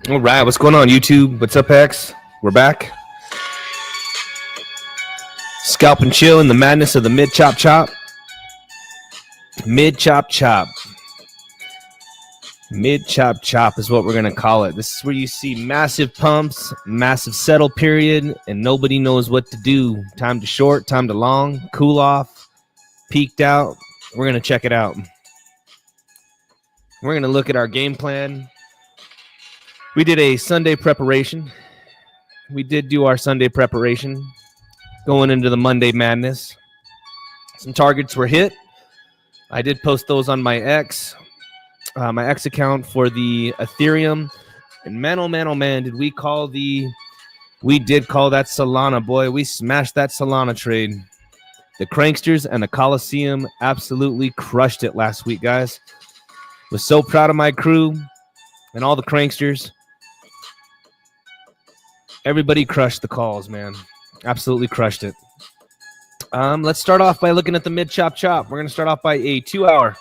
All right, what's going on, YouTube? What's up, X? We're back. Scalp and chill in the madness of the mid chop chop. Mid chop chop. Mid chop chop is what we're gonna call it. This is where you see massive pumps, massive settle period, and nobody knows what to do. Time to short, time to long, cool off, peaked out. We're gonna check it out. We're going to look at our game plan. We did a Sunday preparation. We did do our Sunday preparation going into the Monday madness. Some targets were hit. I did post those on my X account for the Ethereum. And man, oh man, did we call we did call that Solana, boy. We smashed that Solana trade. The Cranksters and the Coliseum absolutely crushed it last week, guys. Was so proud of my crew and all the Cranksters. Everybody crushed the calls, man. Absolutely crushed it. Let's start off by looking at the mid chop. We're going to start off by a 2 hour.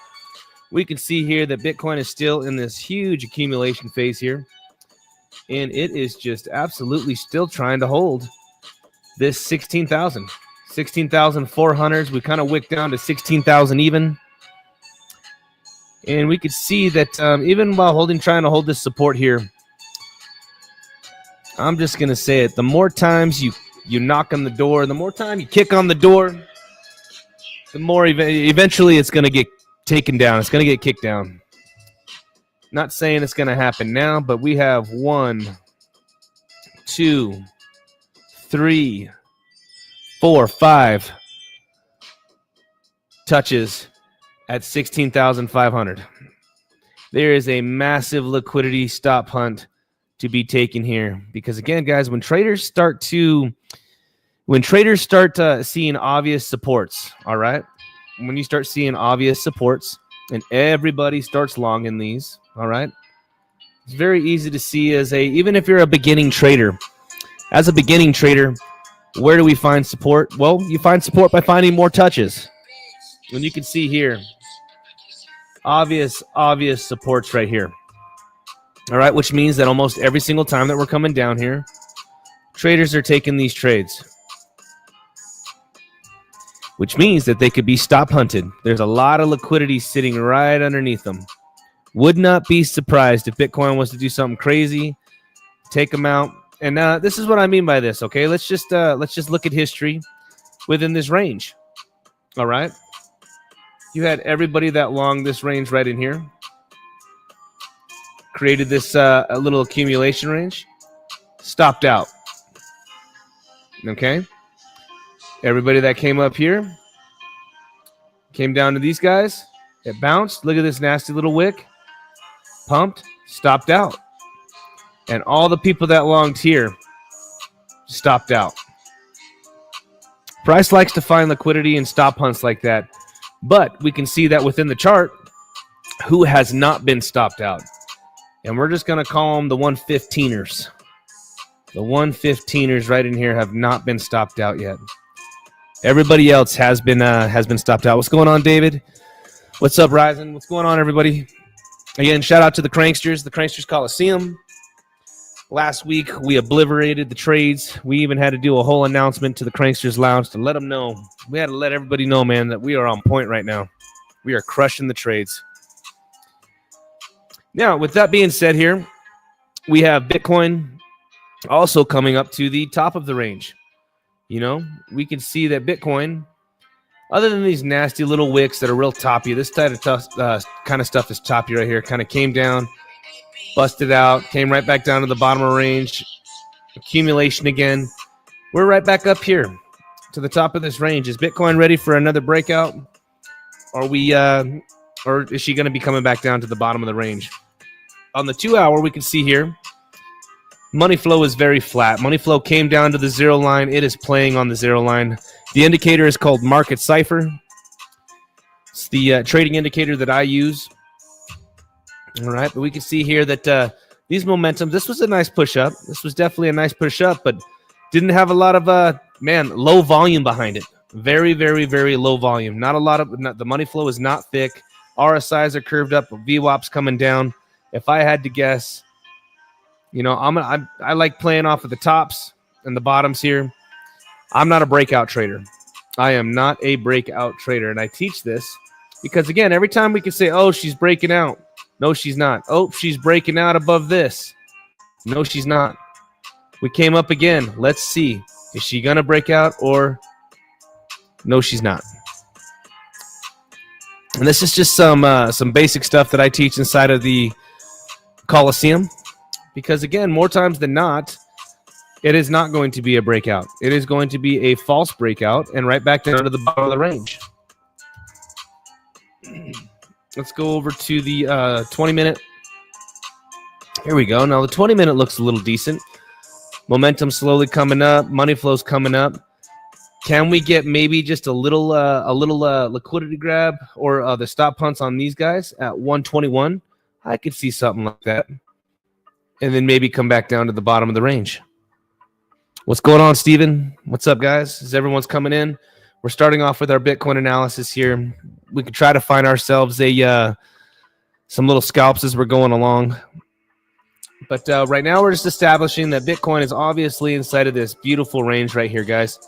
We can see here that Bitcoin is still in this huge accumulation phase here. And it is just absolutely still trying to hold this 16,000. 16,400s. We kind of wicked down to 16,000 even. And we could see that even while trying to hold this support here, I'm just going to say it. The more times you knock on the door, the more time you kick on the door, the more eventually it's going to get taken down. It's going to get kicked down. Not saying it's going to happen now, but we have 1, 2, 3, 4, 5 touches at 16,500. There is a massive liquidity stop hunt to be taken here, because again, guys, when traders start seeing obvious supports, all right, when you start seeing obvious supports and everybody starts longing these, all right, it's very easy to see even if you're a beginning trader. As a beginning trader, where do we find support? Well, you find support by finding more touches. And you can see here, obvious supports right here. All right, which means that almost every single time that we're coming down here, traders are taking these trades, which means that they could be stop hunted. There's a lot of liquidity sitting right underneath them. Would not be surprised if Bitcoin was to do something crazy, take them out. And this is what I mean by this, okay? Let's just look at history within this range, all right? You had everybody that long this range right in here. Created this a little accumulation range, stopped out. Okay, everybody that came up here came down to these guys. It bounced. Look at this nasty little wick. Pumped, stopped out, and all the people that longed here stopped out. Price likes to find liquidity and stop hunts like that, but we can see that within the chart, who has not been stopped out. And we're just going to call them the 115ers. The 115ers right in here have not been stopped out yet. Everybody else has been stopped out. What's going on, David? What's up, Ryzen? What's going on, everybody? Again, shout out to the Cranksters Coliseum. Last week, we obliterated the trades. We even had to do a whole announcement to the Cranksters Lounge to let them know. We had to let everybody know, man, that we are on point right now. We are crushing the trades. Now, with that being said here, we have Bitcoin also coming up to the top of the range. You know, we can see that Bitcoin, other than these nasty little wicks that are real toppy, this type of kind of stuff is toppy right here, kind of came down, busted out, came right back down to the bottom of range, accumulation again. We're right back up here to the top of this range. Is Bitcoin ready for another breakout? Or is she going to be coming back down to the bottom of the range? On the 2 hour, we can see here, money flow is very flat. Money flow came down to the zero line. It is playing on the zero line. The indicator is called Market Cipher. It's the trading indicator that I use. All right, but we can see here that these momentums, this was a nice push up. This was definitely a nice push up, but didn't have a lot of, low volume behind it. Very, very, very low volume. Not a lot of, the money flow is not thick. RSIs are curved up. VWAP's coming down. If I had to guess, you know, I like playing off of the tops and the bottoms here. I'm not a breakout trader. I am not a breakout trader, and I teach this because, again, every time we can say, oh, she's breaking out. No, she's not. Oh, she's breaking out above this. No, she's not. We came up again. Let's see. Is she going to break out or no, she's not? And this is just some basic stuff that I teach inside of the Coliseum, because again, more times than not, it is not going to be a breakout. It is going to be a false breakout and right back down to the bottom of the range. Let's go over to the 20-minute. Here we go. Now the 20-minute looks a little decent. Momentum slowly coming up. Money flow's coming up. Can we get maybe just a little liquidity grab or the stop punts on these guys at 121? I could see something like that. And then maybe come back down to the bottom of the range. What's going on, Steven? What's up, guys? As everyone's coming in, we're starting off with our Bitcoin analysis here. We could try to find ourselves some little scalps as we're going along. But right now we're just establishing that Bitcoin is obviously inside of this beautiful range right here, guys.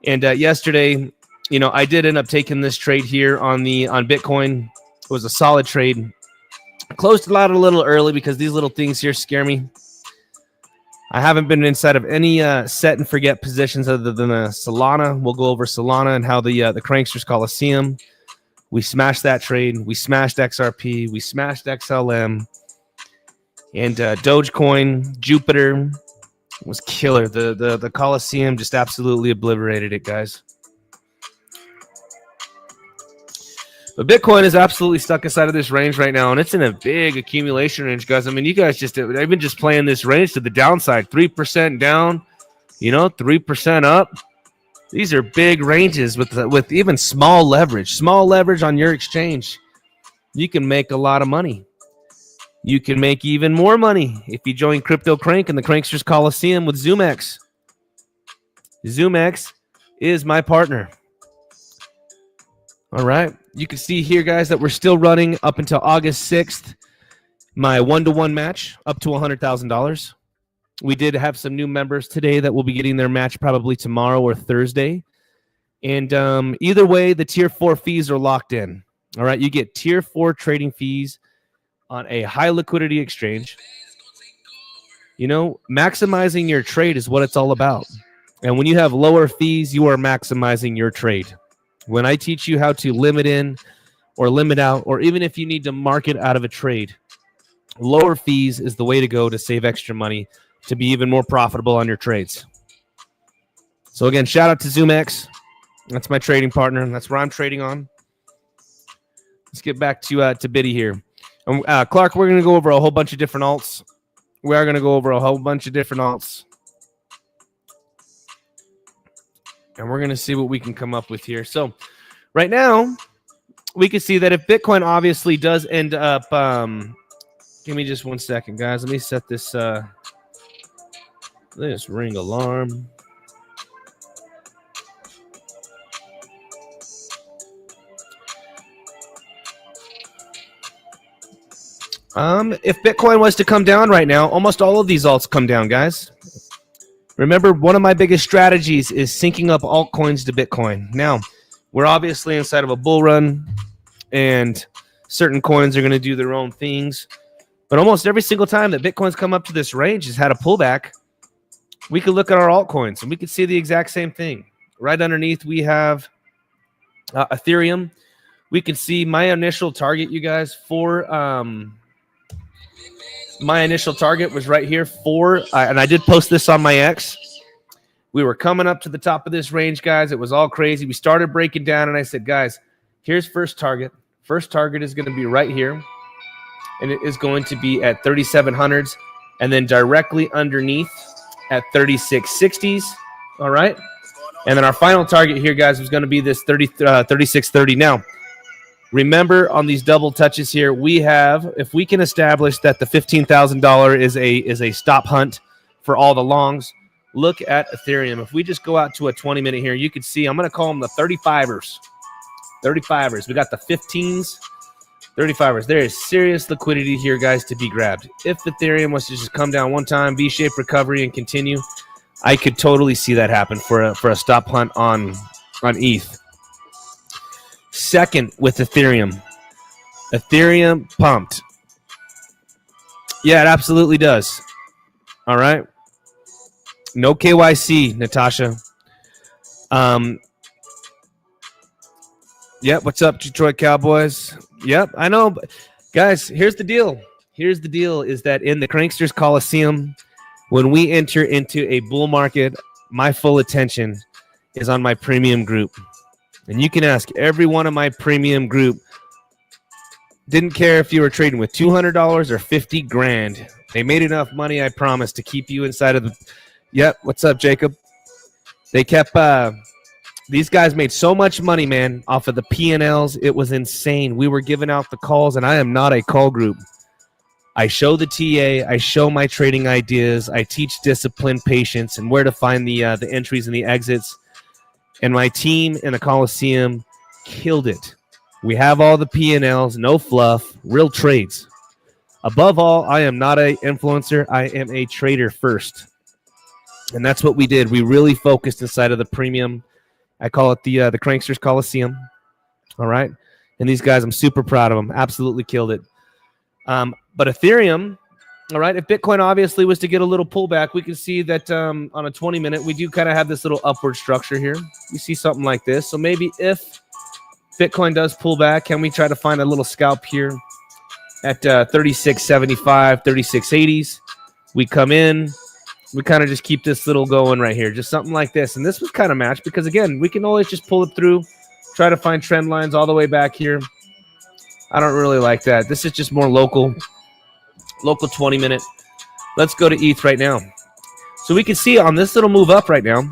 And yesterday, you know, I did end up taking this trade here on Bitcoin. It was a solid trade. Closed it out a little early because these little things here scare me. I haven't been inside of any set and forget positions other than Solana. We'll go over Solana and how the Cranksters Coliseum. We smashed that trade. We smashed XRP. We smashed XLM. And Dogecoin, Jupiter was killer. The Coliseum just absolutely obliterated it, guys. But Bitcoin is absolutely stuck inside of this range right now, and it's in a big accumulation range, guys. I mean, you guys I've been just playing this range to the downside. 3% down, 3% up. These are big ranges with even small leverage. Small leverage on your exchange. You can make a lot of money. You can make even more money if you join Crypto Crank and the Cranksters Coliseum with Zoomex. Zoomex is my partner. All right. You can see here, guys, that we're still running up until August 6th. My 1-to-1 match up to $100,000. We did have some new members today that will be getting their match probably tomorrow or Thursday. And either way, the Tier 4 fees are locked in. All right. You get Tier 4 trading fees on a high liquidity exchange. Maximizing your trade is what it's all about. And when you have lower fees, you are maximizing your trade. When I teach you how to limit in or limit out, or even if you need to market out of a trade, lower fees is the way to go to save extra money to be even more profitable on your trades. So again, shout out to Zoomex. That's my trading partner. And that's where I'm trading on. Let's get back to Biddy here. Clark, we're going to go over a whole bunch of different alts. We are going to go over a whole bunch of different alts. And we're going to see what we can come up with here. So right now, we can see that if Bitcoin obviously does end up... give me just 1 second, guys. Let me set this... this ring alarm. If Bitcoin was to come down right now, almost all of these alts come down, guys. Remember, one of my biggest strategies is syncing up altcoins to Bitcoin. Now, we're obviously inside of a bull run, and certain coins are going to do their own things. But almost every single time that Bitcoin's come up to this range has had a pullback, we could look at our altcoins, and we could see the exact same thing. Right underneath, we have Ethereum. We can see my initial target, you guys, for... my initial target was right here and I did post this on my X. We were coming up to the top of this range, guys. It was all crazy. We started breaking down, and I said, guys, here's first target. First target is going to be right here, and it is going to be at 3,700s, and then directly underneath at 3660s. All right, and then our final target here, guys, was going to be this 3630. Now, remember, on these double touches here, we have, if we can establish that the $15,000 is a stop hunt for all the longs, look at Ethereum. If we just go out to a 20-minute here, you can see, I'm going to call them the 35ers. 35ers. We got the 15s, 35ers. There is serious liquidity here, guys, to be grabbed. If Ethereum was to just come down one time, V-shaped recovery, and continue, I could totally see that happen for a stop hunt on ETH. Second with Ethereum. Ethereum pumped. Yeah, it absolutely does. All right. No KYC, Natasha. Yep. What's up, Detroit Cowboys? Yep. I know. Guys, here's the deal. Here's the deal is that in the Cranksters Coliseum, when we enter into a bull market, my full attention is on my premium group. And you can ask every one of my premium group. Didn't care if you were trading with $200 or 50 grand. They made enough money, I promise, to keep you inside of the. Yep. What's up, Jacob? They kept. These guys made so much money, man, off of the P&Ls. It was insane. We were giving out the calls, and I am not a call group. I show the TA. I show my trading ideas. I teach discipline, patience, and where to find the entries and the exits. And my team in the Coliseum killed it. We have all the P&Ls, no fluff, real trades. Above all, I am not an influencer. I am a trader first. And that's what we did. We really focused inside of the premium. I call it the Cranksters Coliseum. All right. And these guys, I'm super proud of them. Absolutely killed it. But Ethereum, all right, if Bitcoin obviously was to get a little pullback, we can see that on a 20-minute, we do kind of have this little upward structure here. We see something like this. So maybe if Bitcoin does pull back, can we try to find a little scalp here at 36.75, 36.80s? We come in. We kind of just keep this little going right here, just something like this. And this was kind of matched because, again, we can always just pull it through, try to find trend lines all the way back here. I don't really like that. This is just more local 20-minute. Let's go to ETH right now. So we can see on this little move up right now,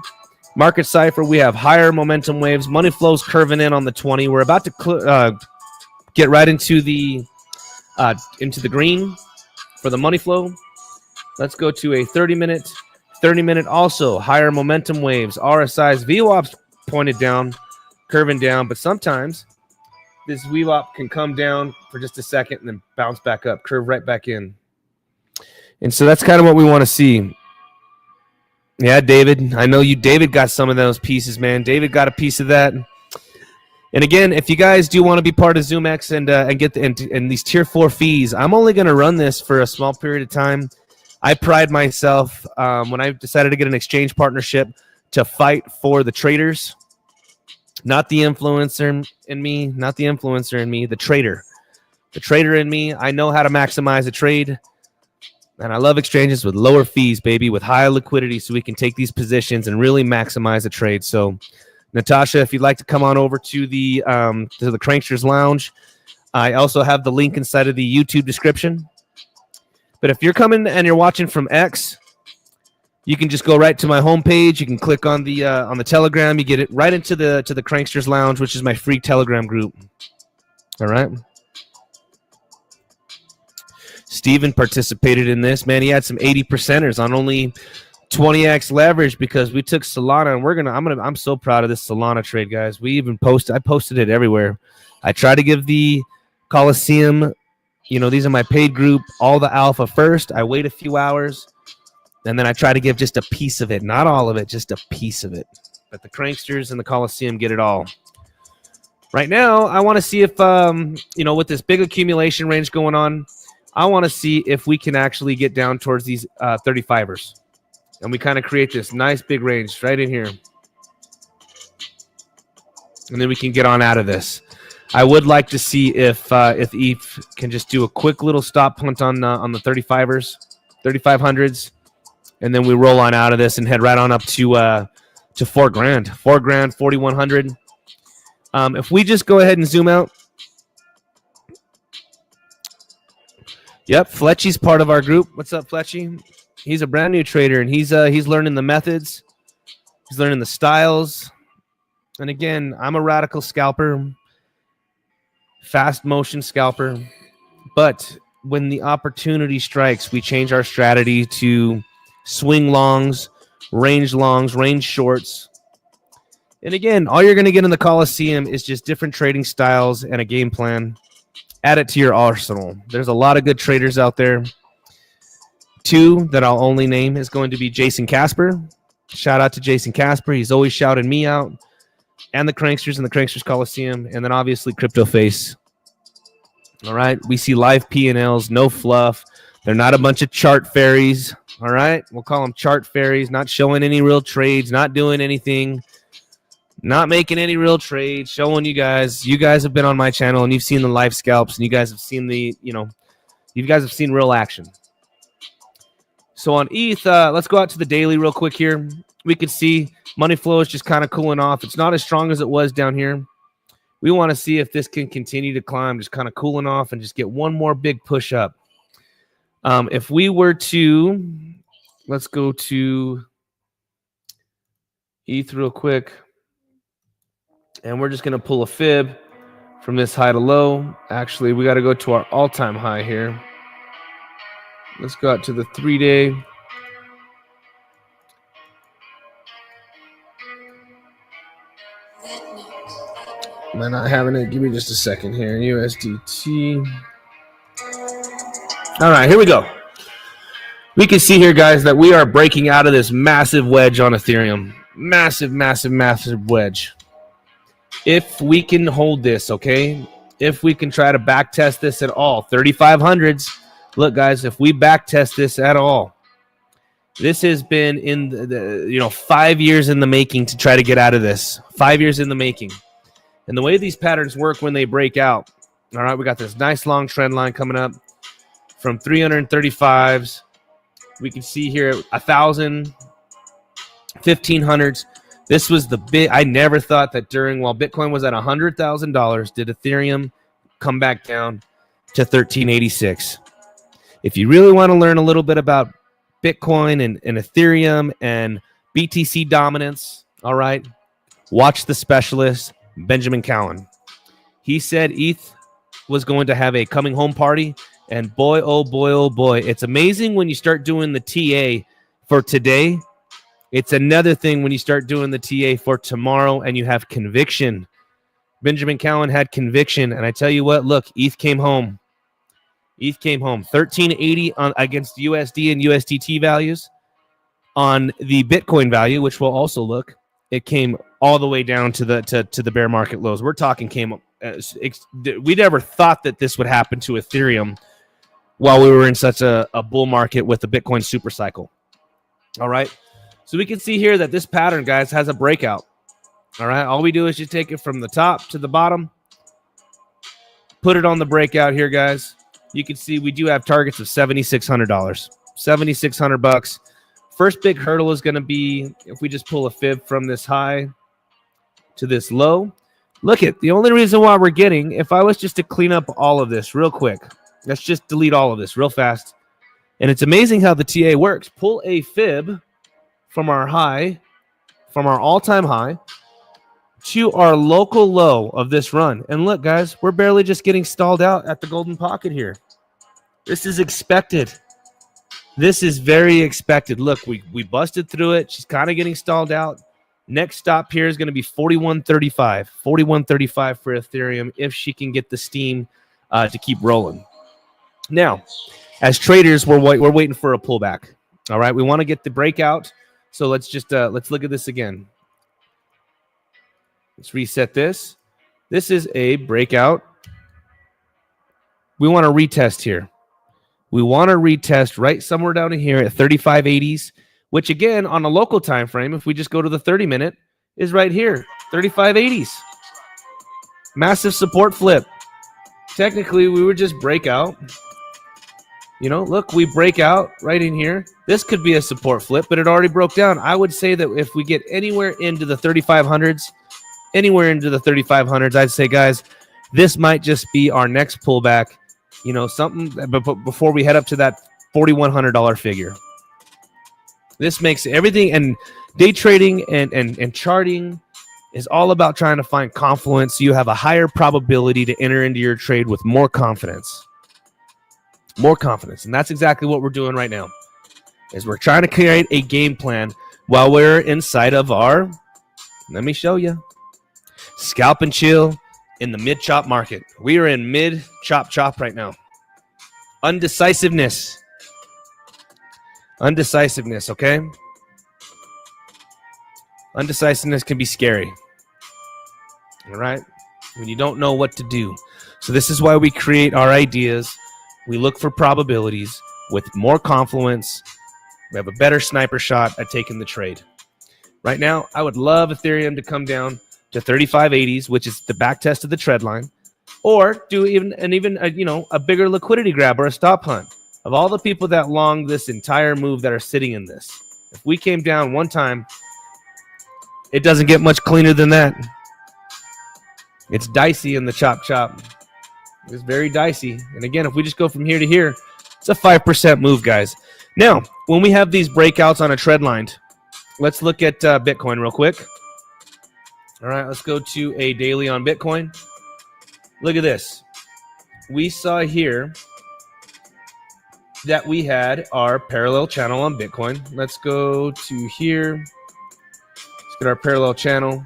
market cipher, we have higher momentum waves. Money flows curving in on the 20. We're about to get right into the green for the money flow. Let's go to a 30-minute. 30-minute also, higher momentum waves. RSI's VWAP's pointed down, curving down, but sometimes this VWAP can come down for just a second and then bounce back up, curve right back in. And so that's kind of what we want to see. Yeah, David, I know David got some of those pieces, man. David got a piece of that. And again, if you guys do want to be part of Zoomex and get and these tier 4 fees, I'm only going to run this for a small period of time. I pride myself when I decided to get an exchange partnership to fight for the traders, not the influencer in me, the trader. The trader in me, I know how to maximize a trade, and I love exchanges with lower fees, baby, with high liquidity so we can take these positions and really maximize a trade. So, Natasha, if you'd like to come on over to the Cranksters Lounge, I also have the link inside of the YouTube description. But if you're coming and you're watching from X, you can just go right to my homepage. You can click on the Telegram. You get it right into the Cranksters Lounge, which is my free Telegram group. All right. Steven participated in this. Man, he had some 80%ers on only 20x leverage because we took Solana, and I'm so proud of this Solana trade, guys. I posted it everywhere. I try to give the Coliseum. These are my paid group, all the alpha first. I wait a few hours, and then I try to give just a piece of it. Not all of it, just a piece of it. But the Cranksters and the Coliseum get it all. Right now, I want to see if, with this big accumulation range going on, I want to see if we can actually get down towards these 35ers. And we kind of create this nice big range right in here. And then we can get on out of this. I would like to see if ETH can just do a quick little stop punt on the 35ers, 3500s, and then we roll on out of this and head right on up to $4,000, $4,000, 4,100. If we just go ahead and zoom out, yep, Fletchy's part of our group. What's up, Fletchy? He's a brand new trader, and he's learning the methods, he's learning the styles, and again, I'm a radical scalper. Fast motion scalper, but when the opportunity strikes, we change our strategy to swing longs, range shorts. And again, all you're going to get in the Coliseum is just different trading styles and a game plan. Add it to your arsenal. There's a lot of good traders out there. 2 that I'll only name is going to be Jason Casper. Shout out to Jason Casper. He's always shouted me out. And the Cranksters and the Cranksters Coliseum, and then obviously Crypto Face. All right, we see live P&Ls, no fluff. They're not a bunch of chart fairies. All right, we'll call them chart fairies, not showing any real trades, not doing anything. Not making any real trades, showing you guys. You guys have been on my channel and you've seen the live scalps, and you guys have seen the, you guys have seen real action. So on ETH, let's go out to the daily real quick here. We can see money flow is just kind of cooling off. It's not as strong as it was down here. We want to see if this can continue to climb, just kind of cooling off and just get one more big push up. If we were to, let's go to ETH real quick. And we're just going to pull a fib from this high to low. Actually, we got to go to our all-time high here. Let's go out to the 3-day. Am I not having it? Give me just a second here. USDT. All right, here we go. We can see here, guys, that we are breaking out of this massive wedge on Ethereum. Massive, massive, massive wedge. If we can hold this, okay? If we can try to back test this at all, 3500s. Look, guys, if we back test this at all, this has been in the 5 years in the making to try to get out of this. 5 years in the making. And the way these patterns work when they break out, all right, we got this nice long trend line coming up from 335s. We can see here 1,000, 1,500s. This was the big. I never thought that while Bitcoin was at $100,000, did Ethereum come back down to 1386. If you really want to learn a little bit about Bitcoin and Ethereum and BTC dominance, all right, watch the specialist, Benjamin Cowan. He said ETH was going to have a coming home party, and boy, oh boy, it's amazing when you start doing the TA for today. It's another thing when you start doing the TA for tomorrow and you have conviction. Benjamin Cowan had conviction, and I tell you what, look, ETH came home. ETH came home. 1380 against USD and USDT values. On the Bitcoin value, which we'll also look, it came all the way down to the bear market lows. We're talking we never thought that this would happen to Ethereum while we were in such a bull market with the Bitcoin super cycle. All right. So we can see here that this pattern, guys, has a breakout. All right. All we do is just take it from the top to the bottom, put it on the breakout here, guys. You can see we do have targets of $7,600, $7,600. First big hurdle is going to be if we just pull a fib from this high to this low. Look at the only reason why we're getting, if I was just to clean up all of this real quick, let's just delete all of this real fast. And it's amazing how the TA works. Pull a fib from our high, from our all-time high to our local low of this run. And look, guys, we're barely just getting stalled out at the golden pocket here. This is expected. This is very expected. Look, we busted through it. She's kind of getting stalled out. Next stop here is going to be 41.35. 41.35 for Ethereum if she can get the steam to keep rolling. Now, as traders, we're waiting for a pullback. All right, we want to get the breakout. So let's just let's look at this again. Let's reset this. This is a breakout. We want to retest here. We want to retest right somewhere down here at 3580s, which again, on a local time frame, if we just go to the 30-minute, is right here, 3580s. Massive support flip. Technically, we would just break out. Look, we break out right in here. This could be a support flip, but it already broke down. I would say that if we get anywhere into the 3500s, I'd say, guys, this might just be our next pullback. Something before we head up to that $4,100 figure. This makes everything, and day trading and charting is all about trying to find confluence so you have a higher probability to enter into your trade with more confidence. More confidence. And that's exactly what we're doing right now, is we're trying to create a game plan while we're inside of our, let me show you, scalp and chill in the mid-chop market. We are in mid-chop right now. Undecisiveness, okay? Undecisiveness can be scary, all right? When you don't know what to do. So this is why we create our ideas. We look for probabilities with more confluence. We have a better sniper shot at taking the trade. Right now, I would love Ethereum to come down the 3580s, which is the back test of the trend line, or do even a bigger liquidity grab or a stop hunt. Of all the people that long this entire move that are sitting in this, if we came down one time, it doesn't get much cleaner than that. It's dicey in the chop. It's very dicey. And again, if we just go from here to here, it's a 5% move, guys. Now, when we have these breakouts on a trend line, let's look at Bitcoin real quick. All right, let's go to a daily on Bitcoin. Look at this. We saw here that we had our parallel channel on Bitcoin. Let's go to here. Let's get our parallel channel.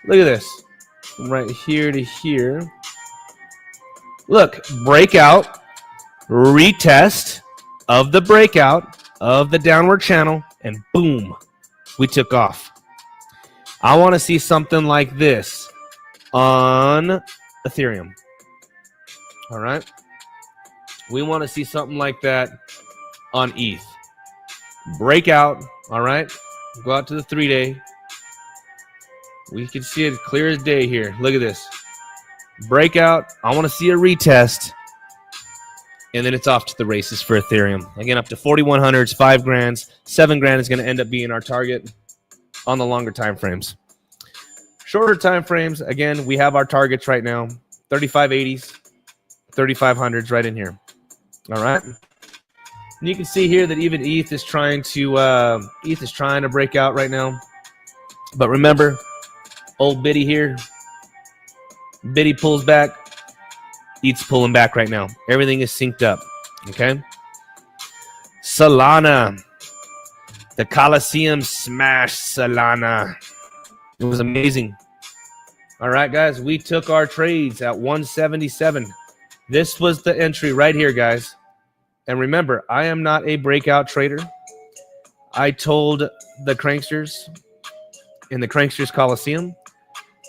Look at this. From right here to here. Look, breakout, retest of the breakout of the downward channel, and boom, we took off. I want to see something like this on Ethereum. All right. We want to see something like that on ETH. Breakout. All right. Go out to the 3-day. We can see it clear as day here. Look at this. Breakout. I want to see a retest. And then it's off to the races for Ethereum. Again, up to 4,100s, 5 grand, 7 grand is going to end up being our target on the longer time frames. Shorter time frames, again, we have our targets right now. 3580s, 3500s right in here. All right. And you can see here that even ETH is trying to break out right now. But remember, old Biddy here. Biddy pulls back. ETH's pulling back right now. Everything is synced up. Okay. Solana. The Coliseum smashed Solana. It was amazing. All right, guys. We took our trades at 177. This was the entry right here, guys. And remember, I am not a breakout trader. I told the Cranksters in the Cranksters Coliseum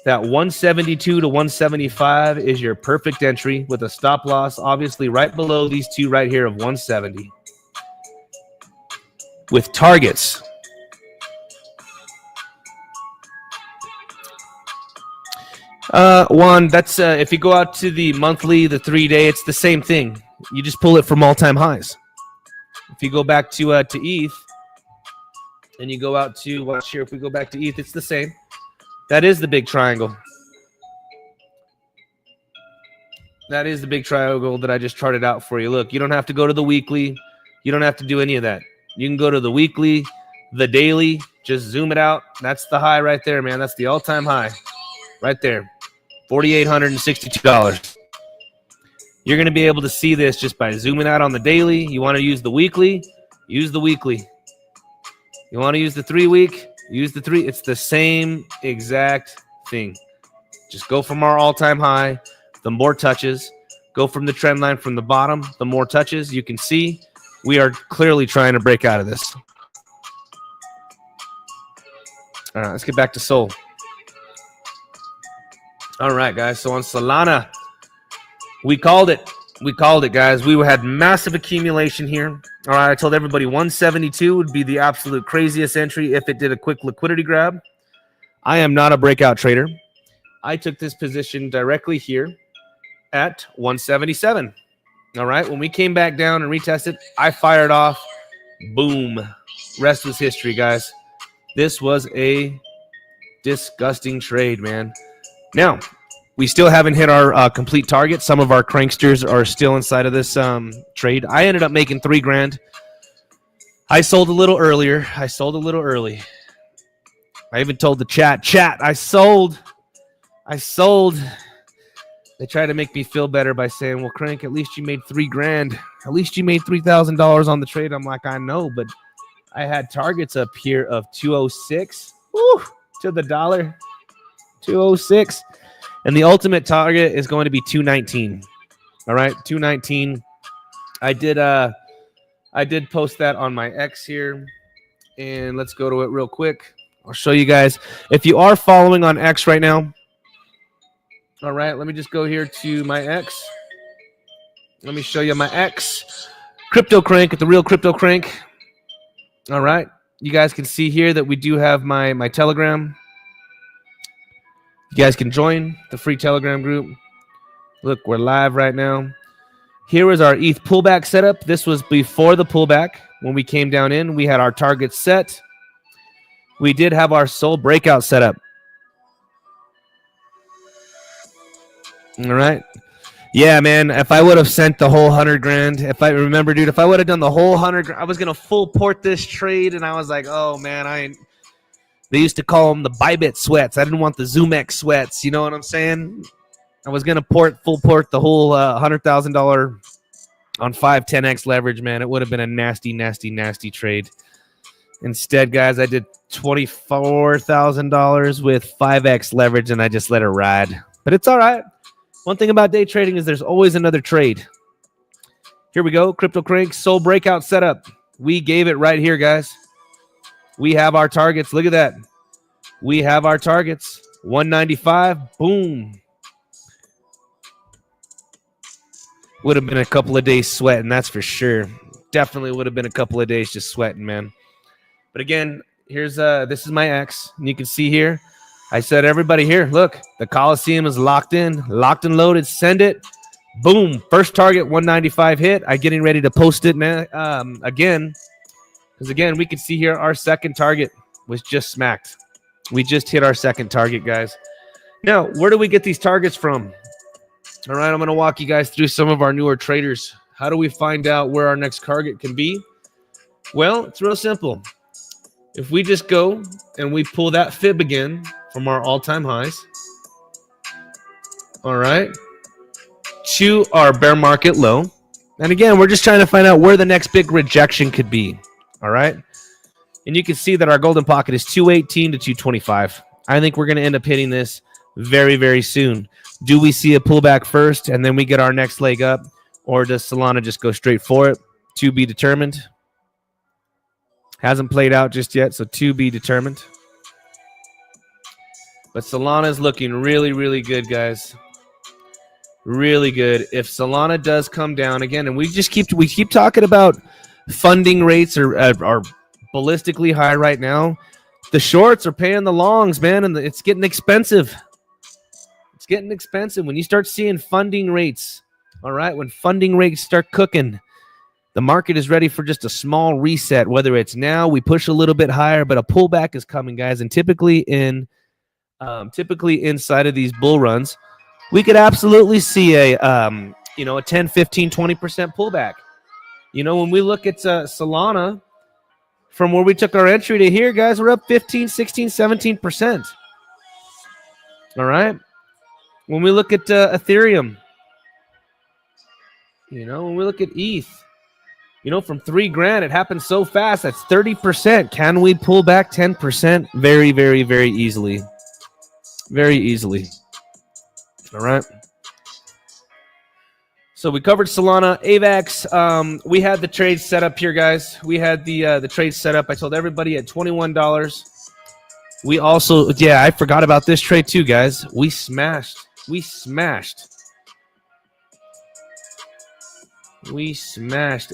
that 172 to 175 is your perfect entry with a stop loss, obviously right below these two right here of 170. With targets. That's if you go out to the monthly, the 3-day, it's the same thing. You just pull it from all-time highs. If you go back to ETH, and you go out to, watch here, if we go back to ETH, it's the same. That is the big triangle. That is the big triangle that I just charted out for you. Look, you don't have to go to the weekly. You don't have to do any of that. You can go to the weekly, the daily, just zoom it out. That's the high right there, man. That's the all-time high right there. $4,862. You're going to be able to see this just by zooming out on the daily. You want to use the weekly? Use the weekly. You want to use the 3-week? Use the 3. It's the same exact thing. Just go from our all-time high, the more touches. Go from the trend line from the bottom, the more touches. You can see we are clearly trying to break out of this. All right, let's get back to Sol. All right, guys. So on Solana, we called it. We called it, guys. We had massive accumulation here. All right, I told everybody 172 would be the absolute craziest entry if it did a quick liquidity grab. I am not a breakout trader. I took this position directly here at 177. All right, when we came back down and retested, I fired off. Boom. Rest was history, guys. This was a disgusting trade, man. Now, we still haven't hit our complete target. Some of our cranksters are still inside of this trade. I ended up making 3 grand. I sold a little earlier. I sold a little early. I even told the chat, I sold. They try to make me feel better by saying, well, Crank, at least you made 3 grand. At least you made $3,000 on the trade. I'm like, I know, but I had targets up here of 206. Woo, to the dollar. 206. And the ultimate target is going to be 219. All right, 219. I did post that on my X here. And let's go to it real quick. I'll show you guys. If you are following on X right now, all right, let me just go here to my X. Let me show you my X. Crypto Crank, the real Crypto Crank. All right, you guys can see here that we do have my Telegram. You guys can join the free Telegram group. Look, we're live right now. Here is our ETH pullback setup. This was before the pullback. When we came down in, we had our targets set. We did have our SOL breakout setup. All right. Yeah, man. If I would have sent the whole 100 grand, if I remember, dude, if I would have done the whole 100 grand, I was gonna full port this trade, and I was like, oh man, they used to call them the Bybit sweats. I didn't want the Zoomex sweats. You know what I'm saying? I was gonna full port the whole $100,000 on 5-10x leverage, man. It would have been a nasty, nasty, nasty trade. Instead, guys, I did $24,000 with 5x leverage, and I just let it ride. But it's all right. One thing about day trading is there's always another trade. Here we go. Crypto Crank SOL breakout setup. We gave it right here, guys. We have our targets. Look at that. We have our targets. 195. Boom. Would have been a couple of days sweating, that's for sure. Definitely would have been a couple of days just sweating, man. But again, here's this is my X, and you can see here. I said, everybody here, look, the Coliseum is locked in, locked and loaded. Send it. Boom. First target, 195 hit. I'm getting ready to post it now again. Because again, we can see here our second target was just smacked. We just hit our second target, guys. Now, where do we get these targets from? All right, I'm going to walk you guys through some of our newer traders. How do we find out where our next target can be? Well, it's real simple. If we just go and we pull that fib again from our all-time highs, all right, to our bear market low. And again, we're just trying to find out where the next big rejection could be, all right? And you can see that our golden pocket is 218 to 225. I think we're going to end up hitting this very, very soon. Do we see a pullback first and then we get our next leg up, or does Solana just go straight for it? To be determined. Hasn't played out just yet, so to be determined. But Solana is looking really, really good, guys. Really good. If Solana does come down again, and we keep talking about funding rates are ballistically high right now. The shorts are paying the longs, man, and it's getting expensive. It's getting expensive when you start seeing funding rates. All right, when funding rates start cooking, the market is ready for just a small reset. Whether it's now, we push a little bit higher, but a pullback is coming, guys. And typically inside of these bull runs, we could absolutely see a 10, 15, 20% pullback. You know, when we look at Solana, from where we took our entry to here, guys, we're up 15, 16, 17%. All right. When we look at Ethereum, when we look at ETH, from $3,000, it happened so fast. That's 30%. Can we pull back 10%? Very, very, very easily. Very easily. All right. So we covered Solana, AVAX. We had the trade set up here, guys. We had the trade set up. I told everybody at $21. We also, I forgot about this trade too, guys. We smashed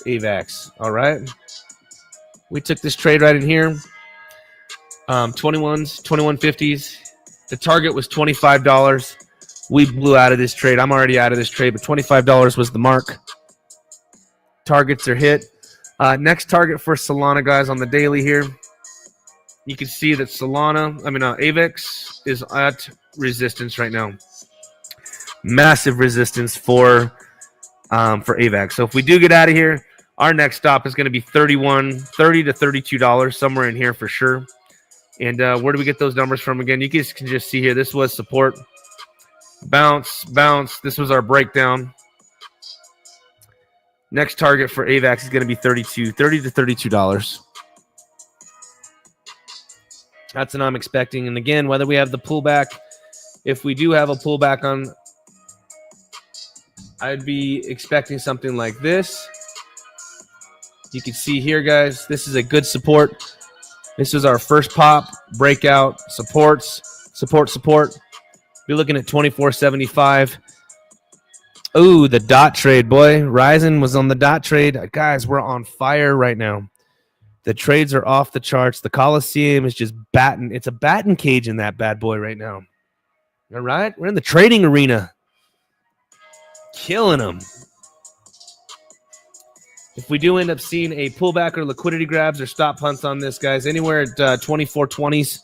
AVAX. All right. We took this trade right in here. 21s, 2150s. The target was $25. We blew out of this trade. I'm already out of this trade, but $25 was the mark. Targets are hit. Next target for Solana, guys, on the daily here. You can see that AVAX is at resistance right now. Massive resistance for AVAX. So if we do get out of here, our next stop is going to be $30 to $32, somewhere in here for sure. And where do we get those numbers from again? You guys can just see here. This was support. Bounce. This was our breakdown. Next target for AVAX is going to be $30 to $32. That's what I'm expecting. And again, whether we have the pullback, if we do have a pullback on, I'd be expecting something like this. You can see here, guys, this is a good support. This is our first pop, breakout, support. You're looking at 24.75. Ooh, the dot trade, boy. Ryzen was on the dot trade. Guys, we're on fire right now. The trades are off the charts. The Coliseum is just batting. It's a batting cage in that bad boy right now. All right, we're in the trading arena. Killing them. If we do end up seeing a pullback or liquidity grabs or stop punts on this, guys, anywhere at 2420s,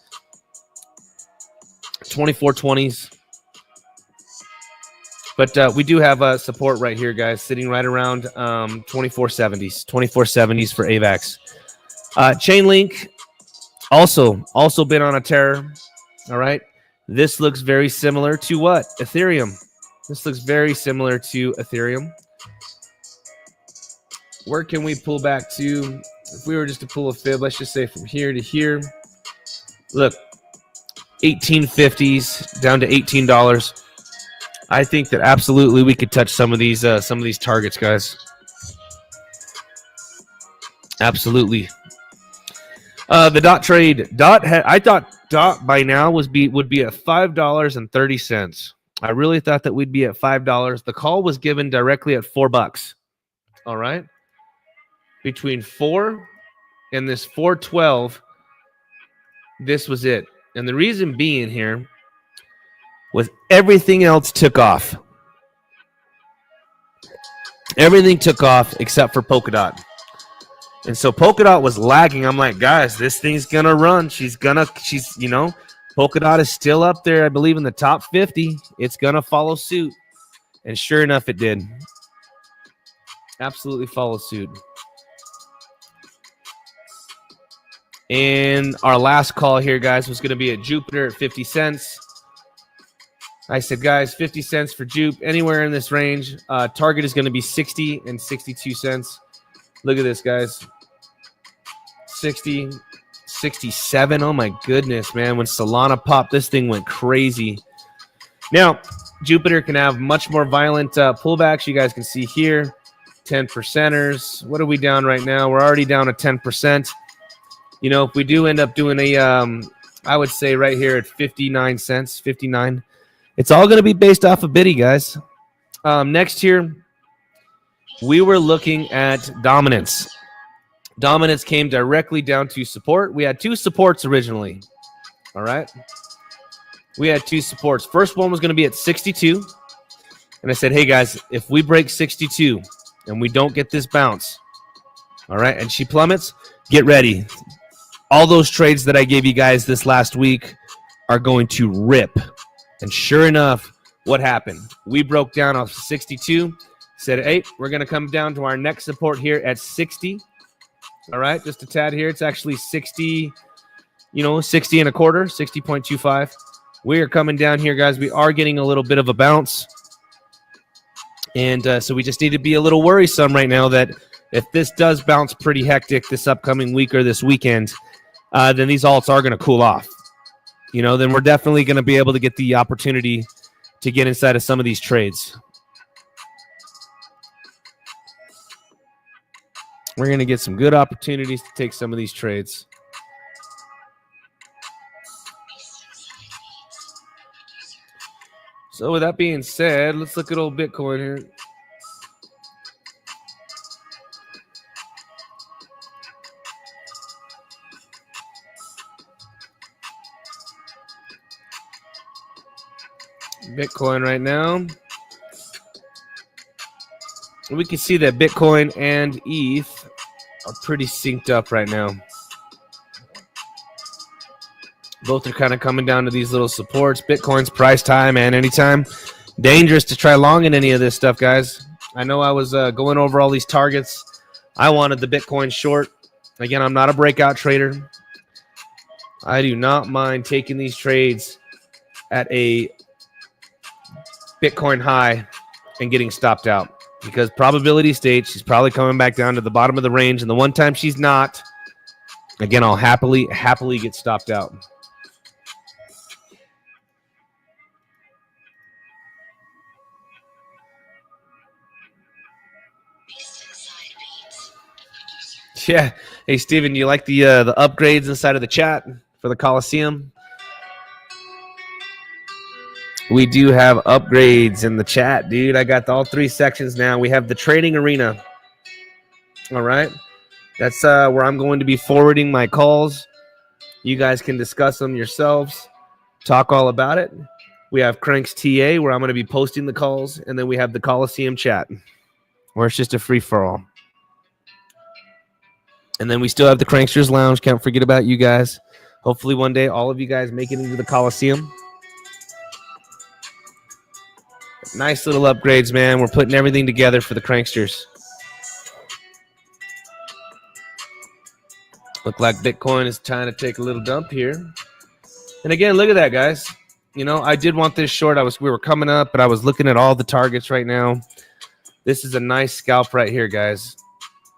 2420s. But we do have support right here, guys, sitting right around 2470s, 2470s for AVAX. Chainlink also been on a tear. All right, this looks very similar to what? Ethereum. This looks very similar to Ethereum. Where can we pull back to? If we were just to pull a fib, let's just say from here to here. Look, 1850s down to $18. I think that absolutely we could touch some of these targets, guys. Absolutely. The dot trade. I thought dot by now would be at $5.30. I really thought that we'd be at $5. The call was given directly at $4. All right. Between 4 and this 412, this was it. And the reason being here was everything else took off. Everything took off except for Polkadot. And so Polkadot was lagging. I'm like, guys, this thing's going to run. She's, Polkadot is still up there, I believe, in the top 50. It's going to follow suit. And sure enough, it did. Absolutely follow suit. And our last call here, guys, was going to be at Jupiter at 50 cents. I said, guys, 50 cents for Jupe, anywhere in this range. Target is going to be 60 and 62 cents. Look at this, guys. 60, 67. Oh, my goodness, man. When Solana popped, this thing went crazy. Now, Jupiter can have much more violent pullbacks. You guys can see here, 10%ers. What are we down right now? We're already down to 10%. You know, if we do end up doing a, I would say right here at 59 cents, 59. It's all going to be based off of Biddy, guys. Next here, we were looking at dominance. Dominance came directly down to support. We had two supports originally. All right. We had two supports. First one was going to be at 62. And I said, hey, guys, if we break 62 and we don't get this bounce, all right, and she plummets, get ready. All those trades that I gave you guys this last week are going to rip. And sure enough, what happened? We broke down off 62, said, hey, we're going to come down to our next support here at 60. All right, just a tad here. It's actually 60, 60 and a quarter, 60.25. We are coming down here, guys. We are getting a little bit of a bounce. And so we just need to be a little worrisome right now that if this does bounce pretty hectic this upcoming week or this weekend, then these alts are going to cool off. Then we're definitely going to be able to get the opportunity to get inside of some of these trades. We're going to get some good opportunities to take some of these trades. So with that being said, let's look at old Bitcoin here. Bitcoin right now. We can see that Bitcoin and ETH are pretty synced up right now. Both are kind of coming down to these little supports. Bitcoin's price time and anytime. Dangerous to try long in any of this stuff, guys. I know I was going over all these targets. I wanted the Bitcoin short. Again, I'm not a breakout trader. I do not mind taking these trades at a Bitcoin high and getting stopped out. Because probability states she's probably coming back down to the bottom of the range. And the one time she's not, again, I'll happily get stopped out. Yeah. Hey, Steven, you like the upgrades inside of the chat for the Coliseum? We do have upgrades in the chat, dude. I got all three sections now. We have the trading arena. All right. That's where I'm going to be forwarding my calls. You guys can discuss them yourselves, talk all about it. We have Crank's TA, where I'm going to be posting the calls. And then we have the Coliseum chat, where it's just a free-for-all. And then we still have the Cranksters Lounge. Can't forget about you guys. Hopefully one day all of you guys make it into the Coliseum. Nice little upgrades, man. We're putting everything together for the Cranksters. Look like Bitcoin is trying to take a little dump here. And again, look at that, guys. You know, I did want this short. We were coming up, but I was looking at all the targets right now. This is a nice scalp right here, guys.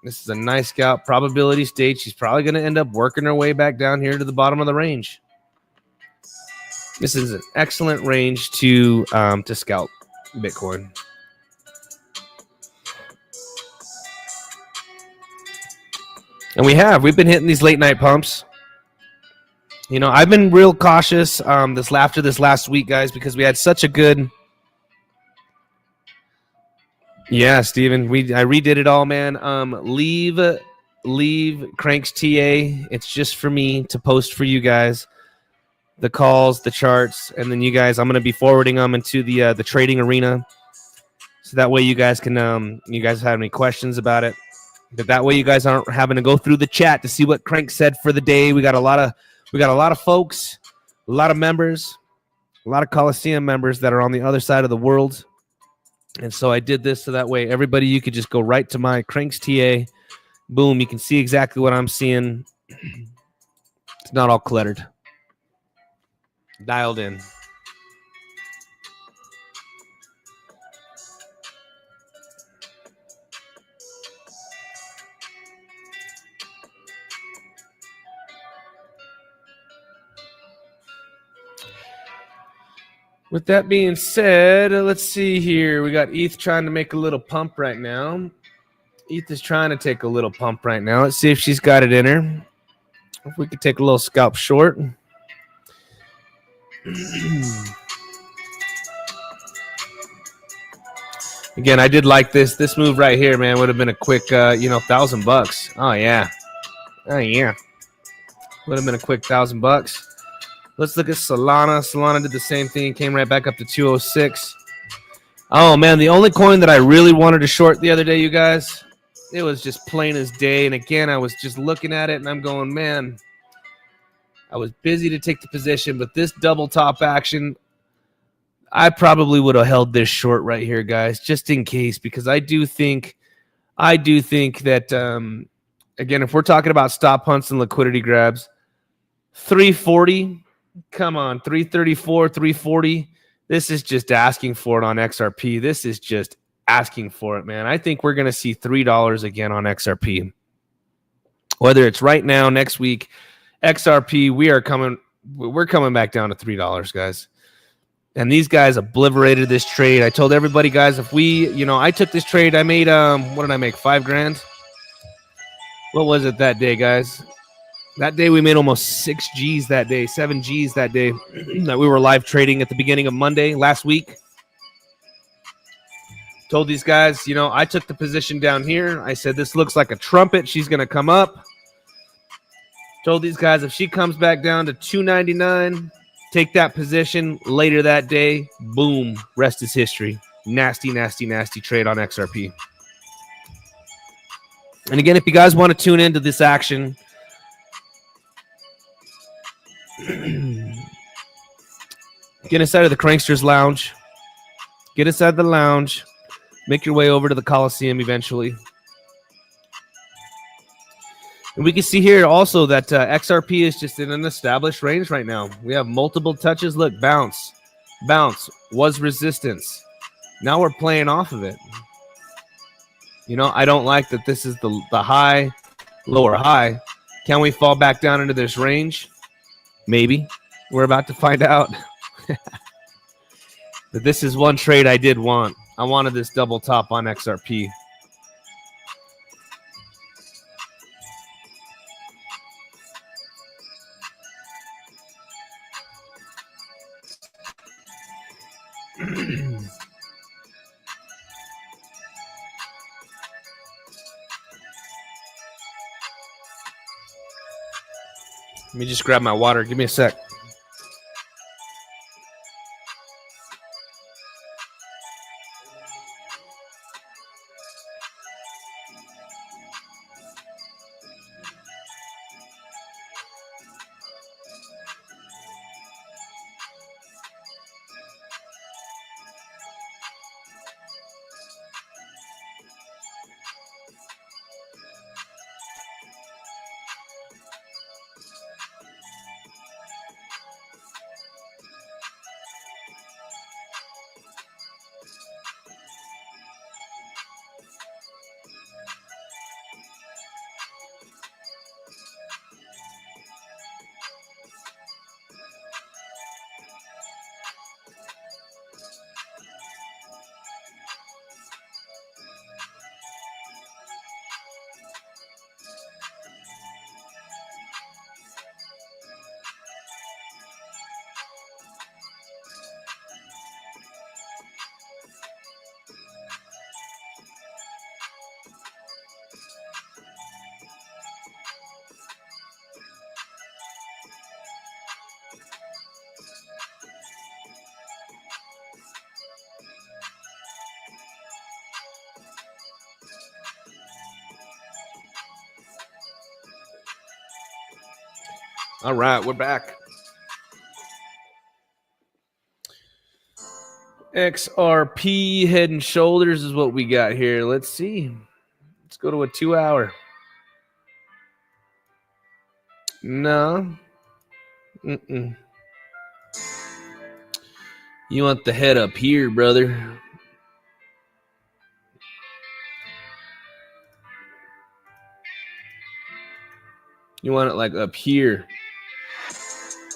This is a nice scalp. Probability state. She's probably going to end up working her way back down here to the bottom of the range. This is an excellent range to scalp Bitcoin. And we've been hitting these late night pumps. You know, I've been real cautious after this last week, guys, because we had such a good. Yeah, Steven, I redid it all, man. Leave Crank's TA. It's just for me to post for you guys. The calls, the charts, and then you guys, I'm going to be forwarding them into the trading arena, so that way you guys can you guys have any questions about it. But that way you guys aren't having to go through the chat to see what Crank said for the day. We got a lot of folks, a lot of members, a lot of Coliseum members that are on the other side of the world, and so I did this so that way everybody, you could just go right to my Crank's TA. Boom, you can see exactly what I'm seeing. It's not all cluttered. Dialed in. With that being said, let's see here. We got ETH trying to make a little pump right now. ETH is trying to take a little pump right now. Let's see if she's got it in her. If we could take a little scalp short. Again, I did like this move right here, man. Would have been a quick $1,000. Oh yeah, would have been a quick $1,000. Let's look at Solana. Solana did the same thing, came right back up to 206. Oh man, the only coin that I really wanted to short the other day, you guys, it was just plain as day. And again, I was just looking at it and I'm going, man, I was busy to take the position, but this double top action, I probably would have held this short right here, guys, just in case, because I do think that, again, if we're talking about stop hunts and liquidity grabs, 340, come on, 334, 340. This is just asking for it on XRP. This is just asking for it, man. I think we're going to see $3 again on XRP. Whether it's right now, next week, XRP, we're coming back down to $3, guys. And these guys obliterated this trade. I told everybody, guys, if I took this trade, I made, what did I make? $5,000. What was it that day, guys? That day we made almost 6 G's that day, 7 G's that day that we were live trading at the beginning of Monday last week. Told these guys, I took the position down here. I said, this looks like a trumpet. She's going to come up. Told these guys, if she comes back down to 299, take that position. Later that day, boom, rest is history. Nasty, nasty, nasty trade on XRP. And again, if you guys want to tune into this action, get inside of the Cranksters Lounge. Get inside the lounge. Make your way over to the Coliseum eventually. And we can see here also that XRP is just in an established range right now. We have multiple touches. Look, bounce, was resistance. Now we're playing off of it. I don't like that this is the high, lower high. Can we fall back down into this range? Maybe. We're about to find out. But this is one trade I did want. I wanted this double top on XRP. Let me just grab my water. Give me a sec. All right, we're back. XRP Head and Shoulders is what we got here. Let's see. Let's go to a 2 hour. No. Mm-mm. You want the head up here, brother. You want it like up here.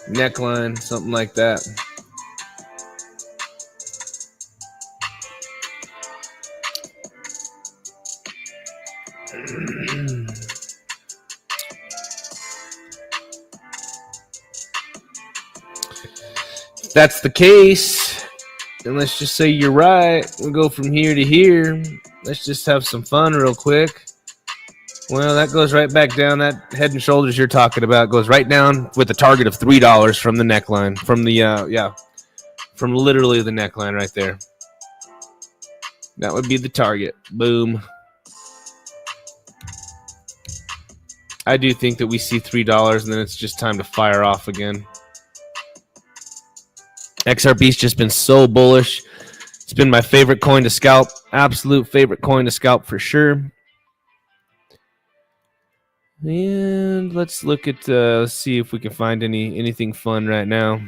Neckline, something like that. If that's the case, then let's just say you're right. We'll go from here to here. Let's just have some fun real quick. Well, that goes right back down. That head and shoulders you're talking about goes right down with a target of $3 from the neckline. From the, from literally the neckline right there. That would be the target. Boom. I do think that we see $3 and then it's just time to fire off again. XRP's just been so bullish. It's been my favorite coin to scalp. Absolute favorite coin to scalp for sure. And let's look at, let's see if we can find anything fun right now.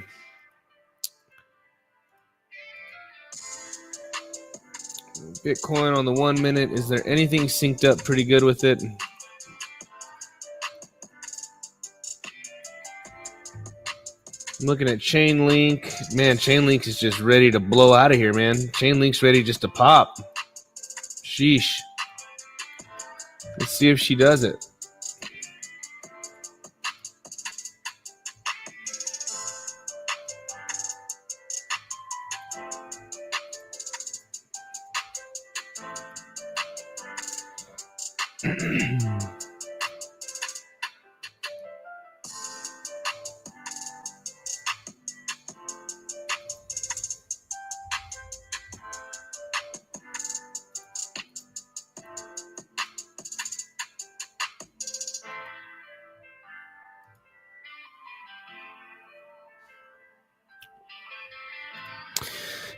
Bitcoin on the 1 minute. Is there anything synced up pretty good with it? I'm looking at Chainlink. Man, Chainlink is just ready to blow out of here, man. Chainlink's ready just to pop. Sheesh. Let's see if she does it.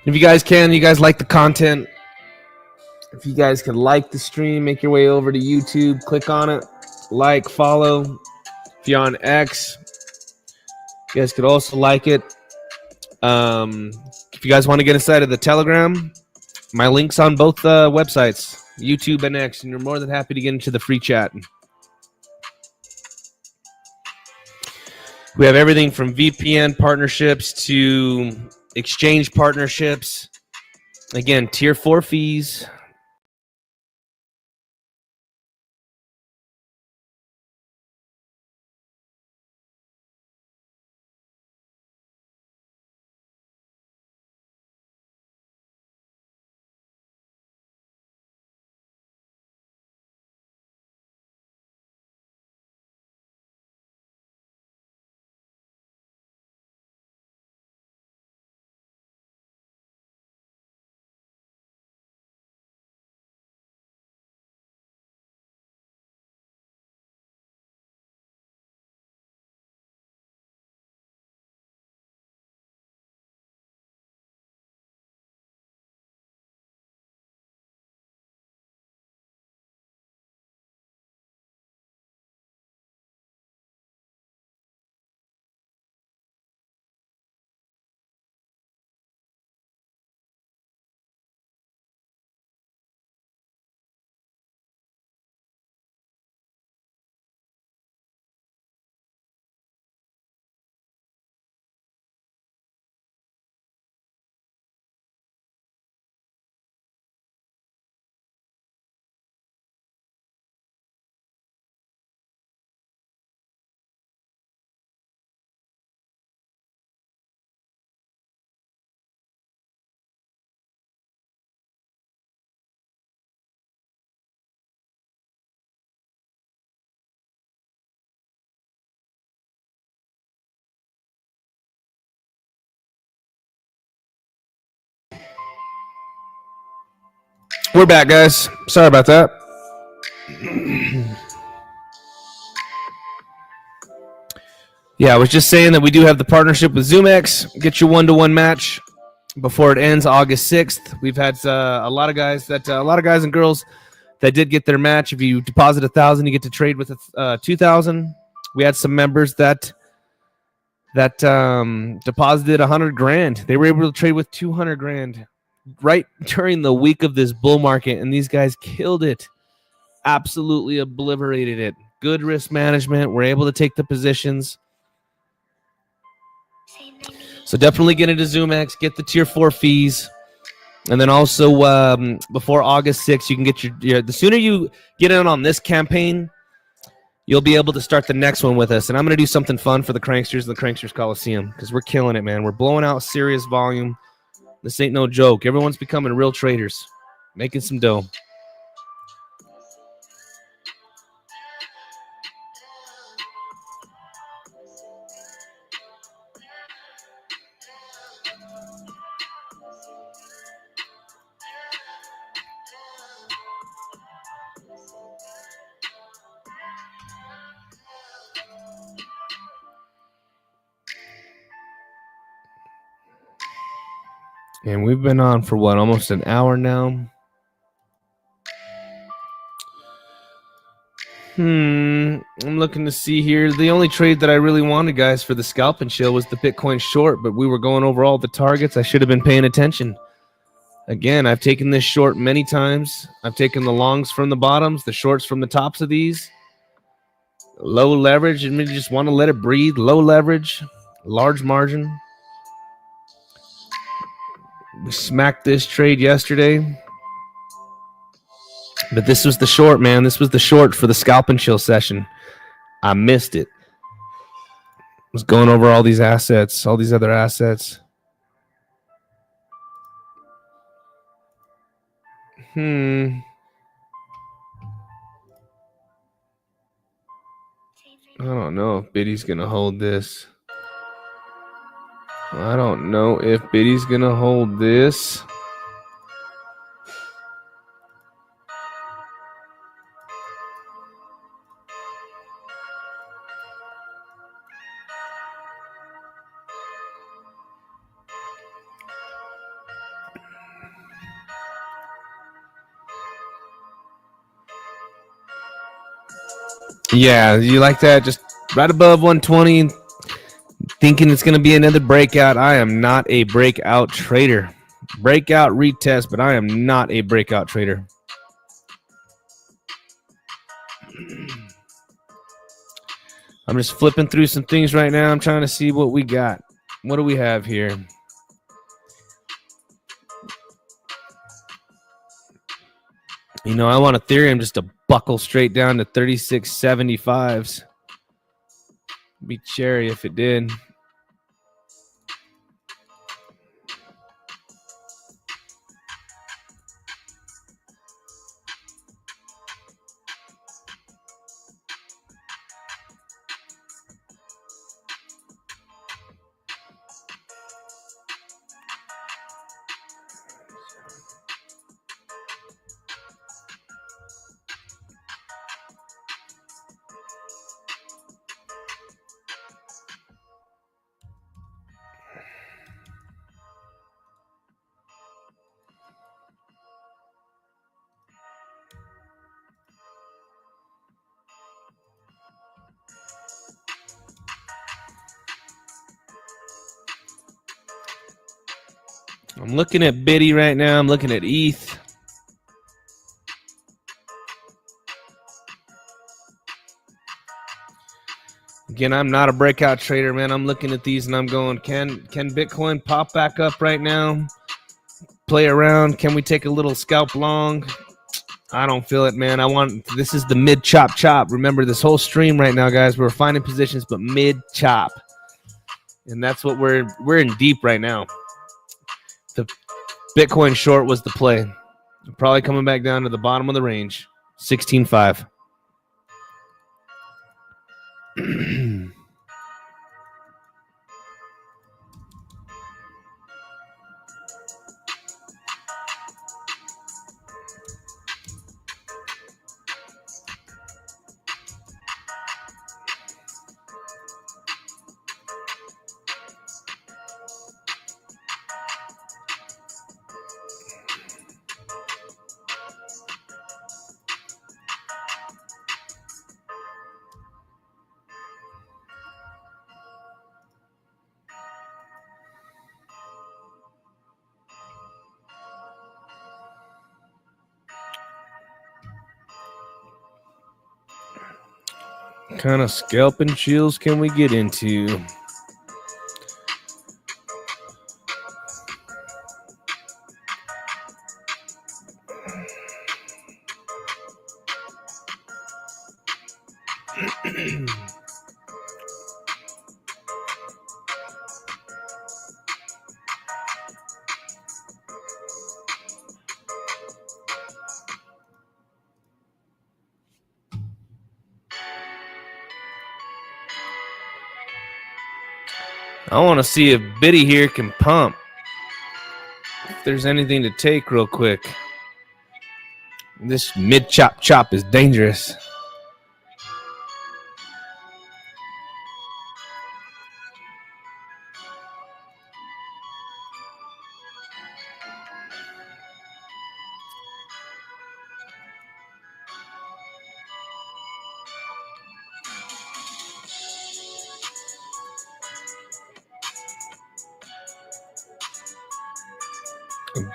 If you guys can, you guys like the content, if you guys can like the stream, make your way over to YouTube, click on it, like, follow. If you're on X, you guys could also like it. If you guys want to get inside of the Telegram, my link's on both websites, YouTube and X, and you're more than happy to get into the free chat. We have everything from VPN partnerships to exchange partnerships. Again, tier 4 fees. We're back, guys. Sorry about that. Yeah, I was just saying that we do have the partnership with Zoomex. Get your 1-to-1 match before it ends August 6th. We've had a lot of guys and girls that did get their match. If you deposit 1,000, you get to trade with 2,000. We had some members that deposited 100 grand. They were able to trade with 200 grand right during the week of this bull market, and these guys killed it. Absolutely obliterated it. Good risk management. We're able to take the positions. So definitely get into Zoomex, get the tier 4 fees. And then also before August 6th, you can get your the sooner you get in on this campaign, you'll be able to start the next one with us. And I'm going to do something fun for the Cranksters and the Cranksters Coliseum because we're killing it, man. We're blowing out serious volume. This ain't no joke. Everyone's becoming real traders, making some dough. And we've been on for what, almost an hour now? I'm looking to see here. The only trade that I really wanted, guys, for the scalping show was the Bitcoin short, but we were going over all the targets. I should have been paying attention. Again, I've taken this short many times. I've taken the longs from the bottoms, the shorts from the tops of these. Low leverage, and we just want to let it breathe. Low leverage, large margin. We smacked this trade yesterday. But this was the short, man. This was the short for the scalp and chill session. I missed it. I was going over all these assets, all these other assets. I don't know if Biddy's going to hold this. I don't know if Biddy's going to hold this. Yeah, you like that? Just right above 120, thinking it's going to be another breakout. I am not a breakout trader. Breakout retest, but I am not a breakout trader. I'm just flipping through some things right now. I'm trying to see what we got. What do we have here? You know, I want Ethereum just to buckle straight down to 36.75s. Be cherry if it did. I'm looking at Biddy right now. I'm looking at ETH. Again, I'm not a breakout trader, man. I'm looking at these and I'm going, can Bitcoin pop back up right now? Play around. Can we take a little scalp long? I don't feel it, man. This is the mid chop. Remember this whole stream right now, guys. We're finding positions, but mid chop. And that's what we're in deep right now. The Bitcoin short was the play. Probably coming back down to the bottom of the range. 16.5. What kind of scalping chills can we get into? I want to see if Biddy here can pump. If there's anything to take real quick. This mid chop is dangerous.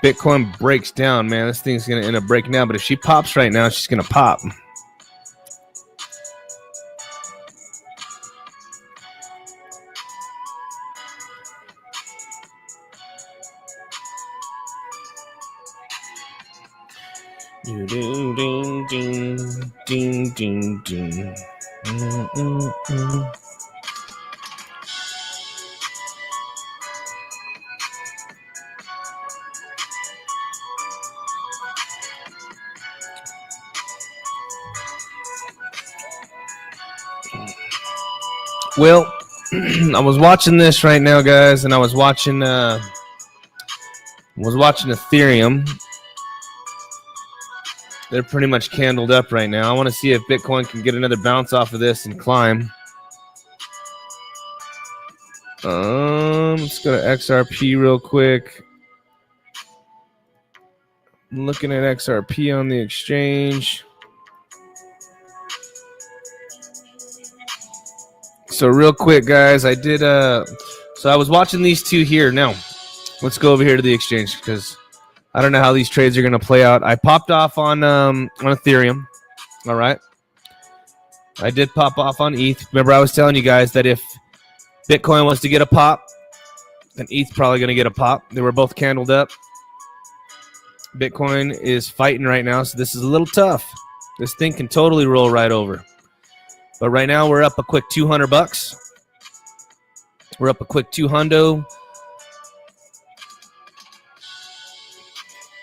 Bitcoin breaks down, man. This thing's going to end up breaking down. But if she pops right now, she's going to pop. Ding, ding, ding, ding, ding, ding. Well, I was watching this right now, guys, and I was watching Ethereum. They're pretty much candled up right now. I want to see if Bitcoin can get another bounce off of this and climb. Let's go to XRP real quick. I'm looking at XRP on the exchange. So real quick, guys, I did so I was watching these two here. Now, let's go over here to the exchange because I don't know how these trades are going to play out. I popped off on Ethereum. All right. I did pop off on ETH. Remember, I was telling you guys that if Bitcoin was to get a pop, then ETH's probably going to get a pop. They were both candled up. Bitcoin is fighting right now, so this is a little tough. This thing can totally roll right over. But right now, we're up a quick $200. We're up a quick 200.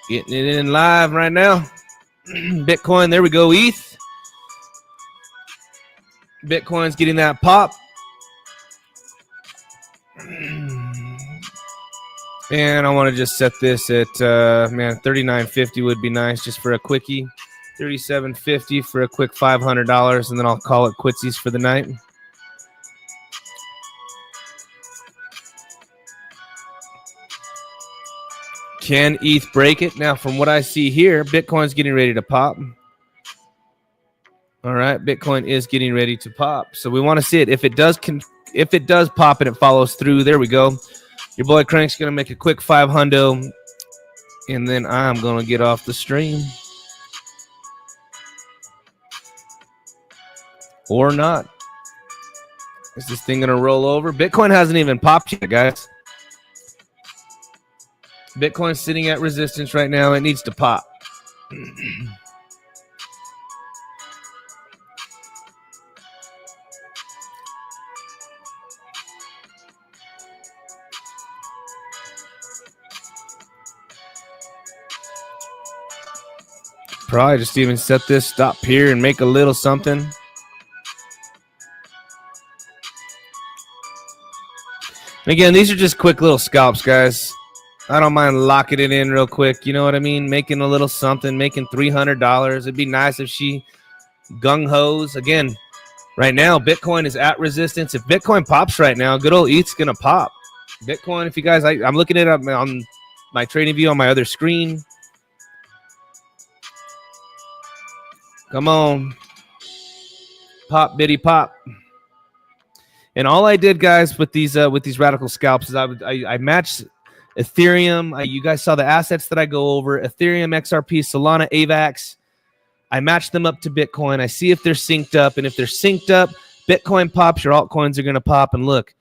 Getting it in live right now. Bitcoin, there we go, ETH. Bitcoin's getting that pop. And I want to just set this at, man, $39.50 would be nice just for a quickie. $37.50 for a quick $500, and then I'll call it quitsies for the night. Can ETH break it? Now, from what I see here, Bitcoin's getting ready to pop. All right, Bitcoin is getting ready to pop. So we want to see it. If it does pop and it follows through, there we go. Your boy Crank's going to make a quick 500, and then I'm going to get off the stream. Or not. Is this thing going to roll over? Bitcoin hasn't even popped yet, guys. Bitcoin's sitting at resistance right now. It needs to pop. Probably just even set this stop here and make a little something. And again, these are just quick little scalps, guys. I don't mind locking it in real quick. You know what I mean? Making a little something, making $300. It'd be nice if she gung-hos. Again, right now, Bitcoin is at resistance. If Bitcoin pops right now, good old ETH's going to pop. Bitcoin, if you guys, I'm looking at it on my trading view on my other screen. Come on. Pop, bitty, pop. And all I did, guys, with these radical scalps is I matched Ethereum. You guys saw the assets that I go over. Ethereum, XRP, Solana, AVAX. I match them up to Bitcoin. I see if they're synced up. And if they're synced up, Bitcoin pops, your altcoins are going to pop. And look,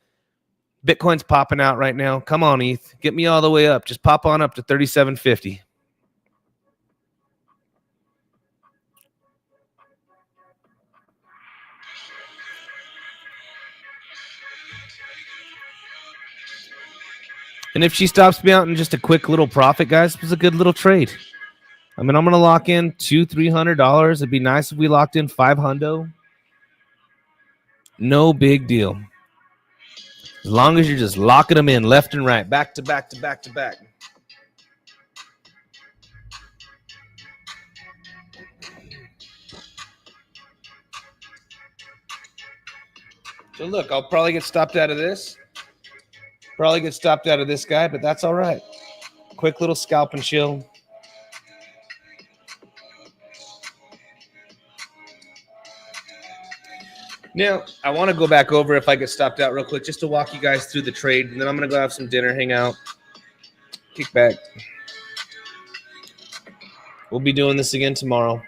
Bitcoin's popping out right now. Come on, ETH. Get me all the way up. Just pop on up to 3750. And if she stops me out in just a quick little profit, guys, it was a good little trade. I mean, I'm going to lock in $200-$300. It'd be nice if we locked in $500. No big deal. As long as you're just locking them in left and right, back to back to back to back. So look, I'll probably get stopped out of this. Probably get stopped out of this guy, but that's all right. Quick little scalp and chill. Now, I want to go back over if I get stopped out real quick just to walk you guys through the trade, and then I'm going to go have some dinner, hang out, kick back. We'll be doing this again tomorrow.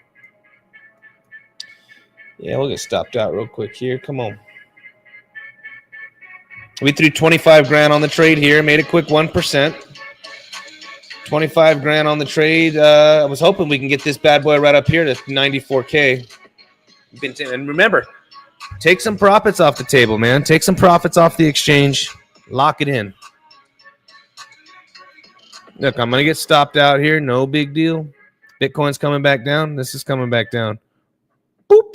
Yeah, we'll get stopped out real quick here. Come on. We threw 25 grand on the trade here, made a quick 1%. 25 grand on the trade. I was hoping we can get this bad boy right up here to 94K. And remember, take some profits off the table, man. Take some profits off the exchange. Lock it in. Look, I'm going to get stopped out here. No big deal. Bitcoin's coming back down. This is coming back down. Boop.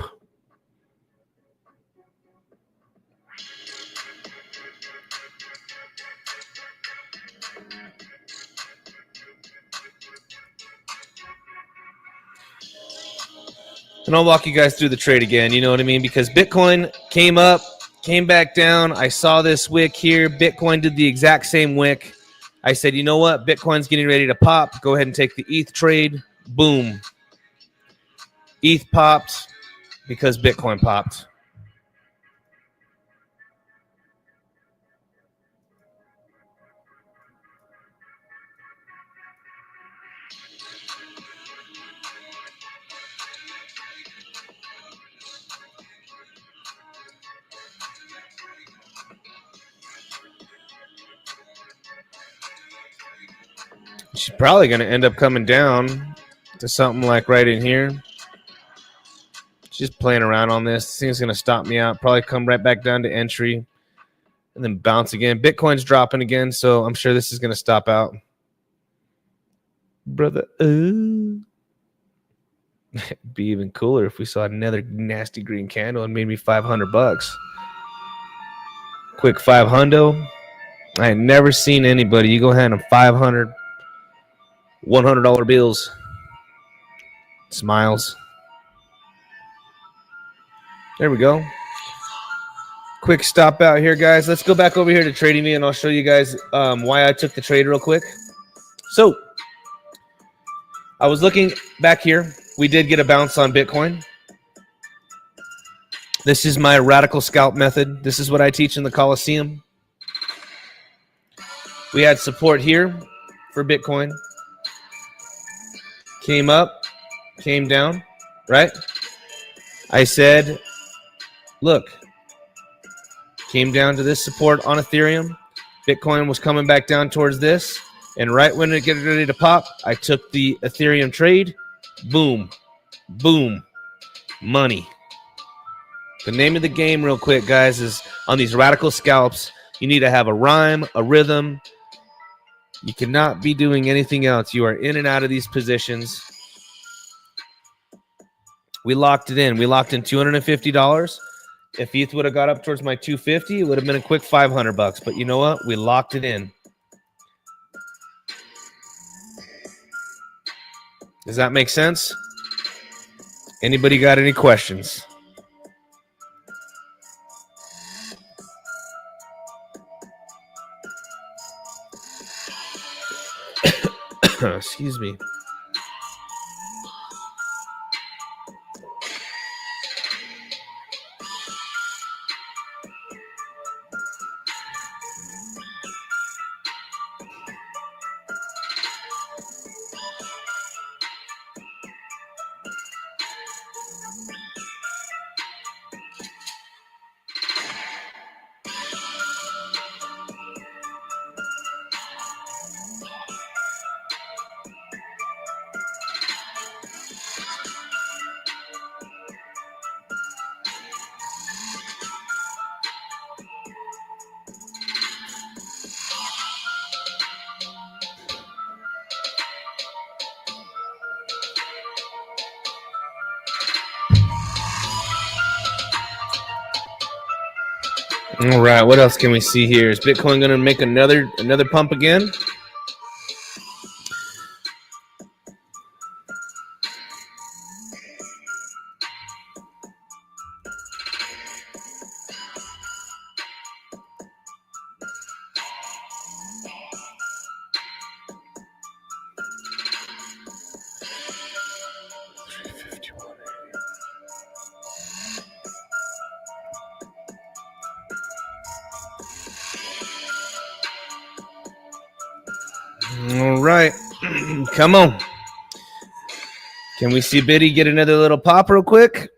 And I'll walk you guys through the trade again, you know what I mean? Because Bitcoin came up, came back down. I saw this wick here. Bitcoin did the exact same wick. I said, you know what? Bitcoin's getting ready to pop. Go ahead and take the ETH trade. Boom. ETH popped because Bitcoin popped. She's probably going to end up coming down to something like right in here. She's playing around on this. This thing's going to stop me out. Probably come right back down to entry and then bounce again. Bitcoin's dropping again, so I'm sure this is going to stop out. Brother, it'd be even cooler if we saw another nasty green candle and made me $500. Quick 500. I ain't never seen anybody. You go hand them 500 $100 bills. Smiles. There we go. Quick stop out here, guys. Let's go back over here to TradingView, and I'll show you guys why I took the trade real quick. So, I was looking back here. We did get a bounce on Bitcoin. This is my radical scalp method. This is what I teach in the Coliseum. We had support here for Bitcoin. Came up, came down, right? I said, look, came down to this support on Ethereum. Bitcoin was coming back down towards this. And right when it gets ready to pop, I took the Ethereum trade. Boom. Boom. Money. The name of the game real quick, guys, is on these radical scalps, you need to have a rhyme, a rhythm. You cannot be doing anything else. You are in and out of these positions. We locked it in. We locked in $250. If ETH would have got up towards my 250, it would have been a quick $500. But you know what? We locked it in. Does that make sense? Anybody got any questions? Excuse me. All right, what else can we see here? Is Bitcoin going to make another pump again? All right, come on. Can we see Biddy get another little pop real quick?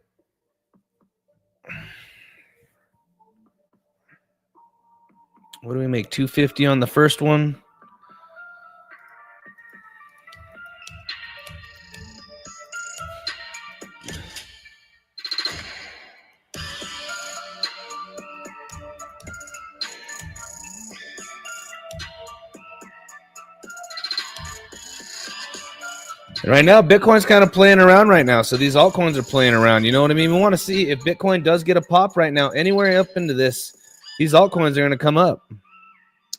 What do we make? 250 on the first one. And right now, Bitcoin's kind of playing around right now. So these altcoins are playing around. You know what I mean? We want to see if Bitcoin does get a pop right now. Anywhere up into this, these altcoins are going to come up.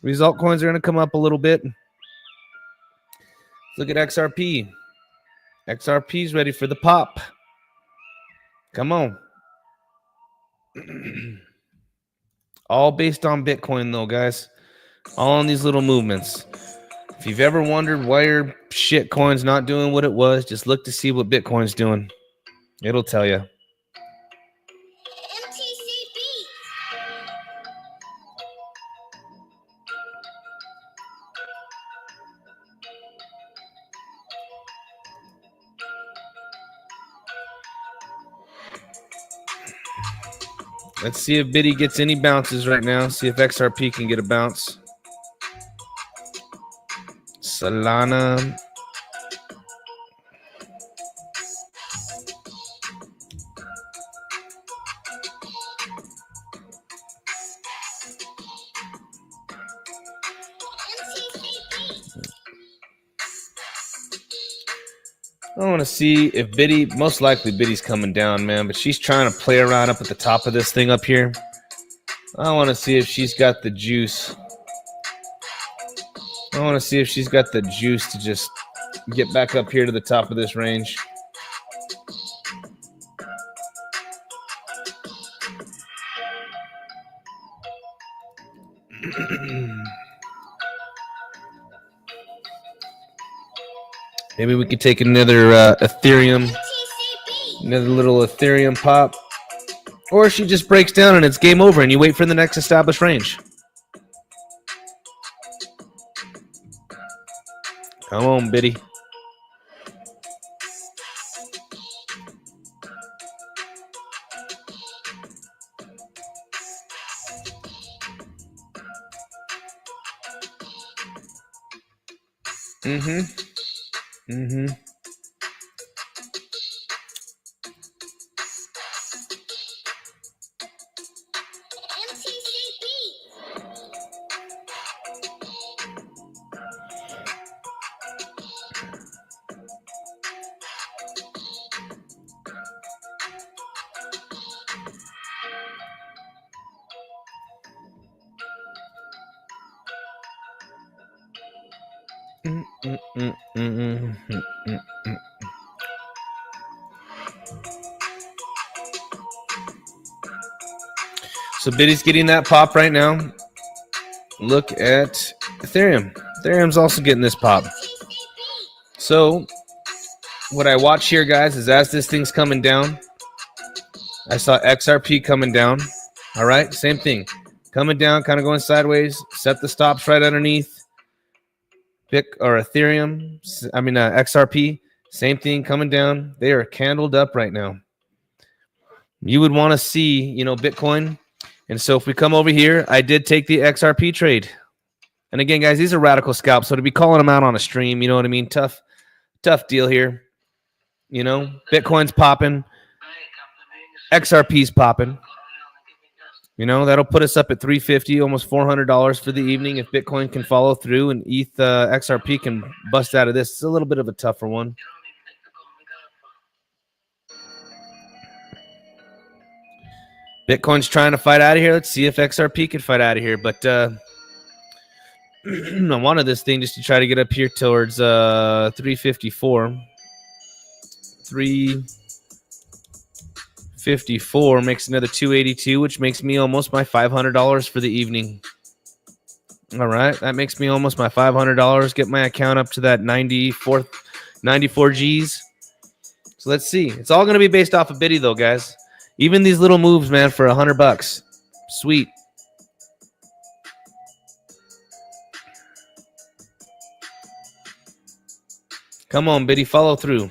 These altcoins are going to come up a little bit. Look at XRP. XRP's ready for the pop. Come on. All based on Bitcoin, though, guys. All on these little movements. If you've ever wondered why your shit coin's not doing what it was, just look to see what Bitcoin's doing. It'll tell you. Let's see if Biddy gets any bounces right now. See if XRP can get a bounce. Solana. I want to see if Biddy, most likely Biddy's coming down, man, but she's trying to play around up at the top of this thing up here. I want to see if she's got the juice. I want to see if she's got the juice to just get back up here to the top of this range. Maybe we could take another Ethereum, another little Ethereum pop. Or she just breaks down and it's game over and you wait for the next established range. Come on, Biddy. So Biddy's getting that pop right now. Look at Ethereum. Ethereum's also getting this pop. So what I watch here, guys, is as this thing's coming down, I saw XRP coming down. All right, same thing. Coming down, kind of going sideways. Set the stops right underneath. Ethereum, XRP, same thing coming down. They are candled up right now. You would want to see, Bitcoin. And so if we come over here, I did take the XRP trade. And again, guys, these are radical scalps. So to be calling them out on a stream, you know what I mean? Tough deal here. Bitcoin's popping. XRP's popping. That'll put us up at $350, almost $400 for the evening if Bitcoin can follow through and ETH XRP can bust out of this. It's a little bit of a tougher one. Bitcoin's trying to fight out of here. Let's see if XRP can fight out of here. But I wanted this thing just to try to get up here towards 354. 354 makes another 282, which makes me almost my $500 for the evening. All right, that makes me almost my $500. Get my account up to that 94 Gs. So let's see. It's all going to be based off of Biddy, though, guys. Even these little moves, man, for $100. Sweet. Come on, Biddy, follow through.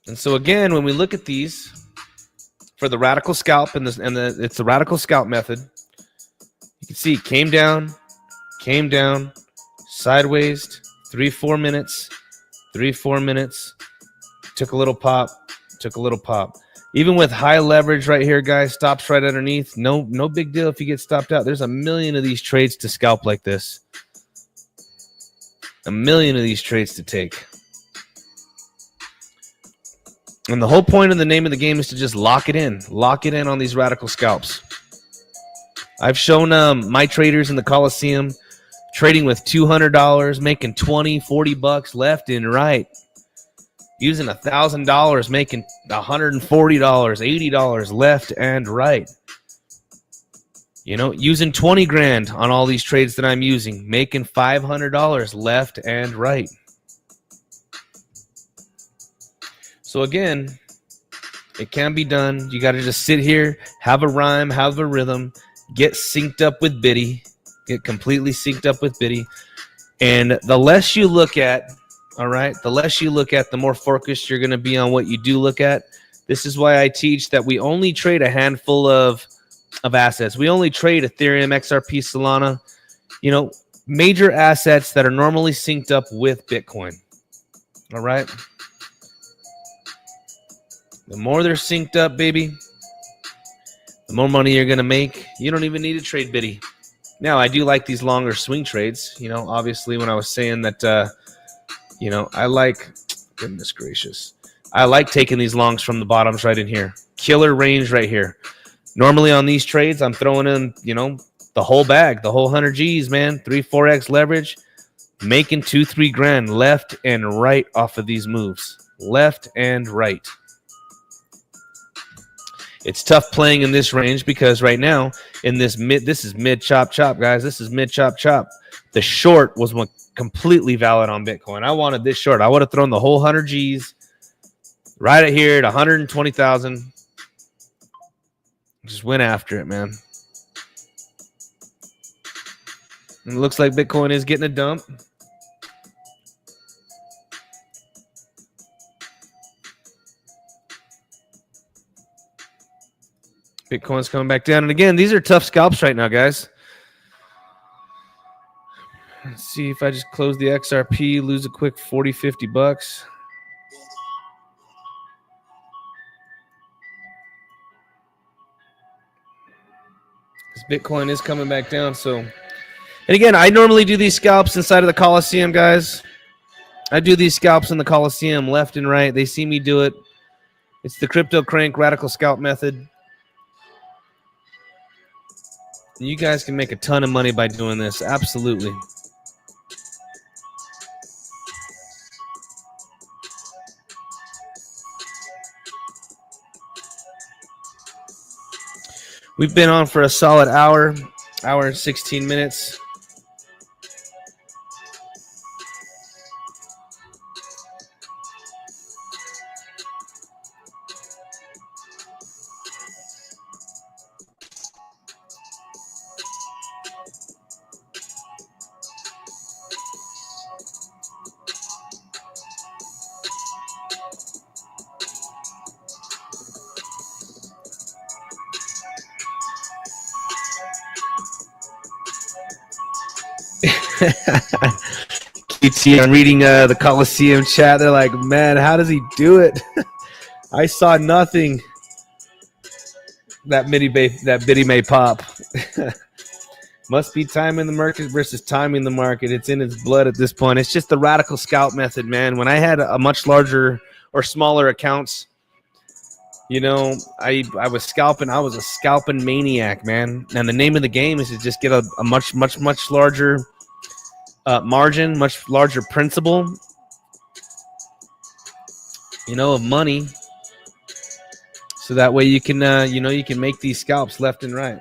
And so again, when we look at these for the radical scalp it's the radical scalp method. You can see came down, sideways, 3-4 minutes, 3-4 minutes, took a little pop. Even with high leverage right here, guys, stops right underneath. No big deal if you get stopped out. There's a million of these trades to scalp like this. A million of these trades to take. And the whole point of the name of the game is to just lock it in. Lock it in on these radical scalps. I've shown my traders in the Coliseum trading with $200, making $20, $40 left and right. Using $1,000, making $140, $80 left and right. You know, using 20 grand on all these trades that I'm using, making $500 left and right. So again, it can be done. You got to just sit here, have a rhyme, have a rhythm, get synced up with Biddy, get completely synced up with Biddy. And the less you look at, all right, the less you look at, the more focused you're going to be on what you do look at. This is why I teach that we only trade a handful of assets. We only trade Ethereum, XRP, Solana, you know, major assets that are normally synced up with Bitcoin. All right. The more they're synced up, baby, the more money you're going to make. You don't even need to trade Biddy. Now, I do like these longer swing trades. You know, obviously, when I was saying that, you know, I like, goodness gracious, I like taking these longs from the bottoms right in here. Killer range right here. Normally on these trades, I'm throwing in, you know, the whole bag, the whole 100 Gs, man, 3-4x leverage, making 2-3 grand left and right off of these moves. Left and right. It's tough playing in this range because right now in this this is mid chop, guys. This is mid chop. The short was one completely valid on Bitcoin. I wanted this short. I would have thrown the whole 100 Gs right here at 120,000. Just went after it, man. And it looks like Bitcoin is getting a dump. Bitcoin's coming back down. And again, these are tough scalps right now, guys. Let's see if I just close the XRP, lose a quick 40, 50 bucks. Because Bitcoin is coming back down. So, and again, I normally do these scalps inside of the Coliseum, guys. I do these scalps in the Coliseum left and right. They see me do it. It's the Crypto Crank Radical Scalp Method. You guys can make a ton of money by doing this. Absolutely. We've been on for a solid hour and 16 minutes. QT, I'm reading the Coliseum chat. They're like, man, how does he do it? I saw nothing. That Biddy may pop. Must be timing the market versus timing the market. It's in his blood at this point. It's just the radical scalp method, man. When I had a much larger or smaller accounts, You know, I was scalping. I was a scalping maniac, man. And the name of the game is to just get a much larger margin, much larger principal, you know, of money. So that way you can, you know, you can make these scalps left and right.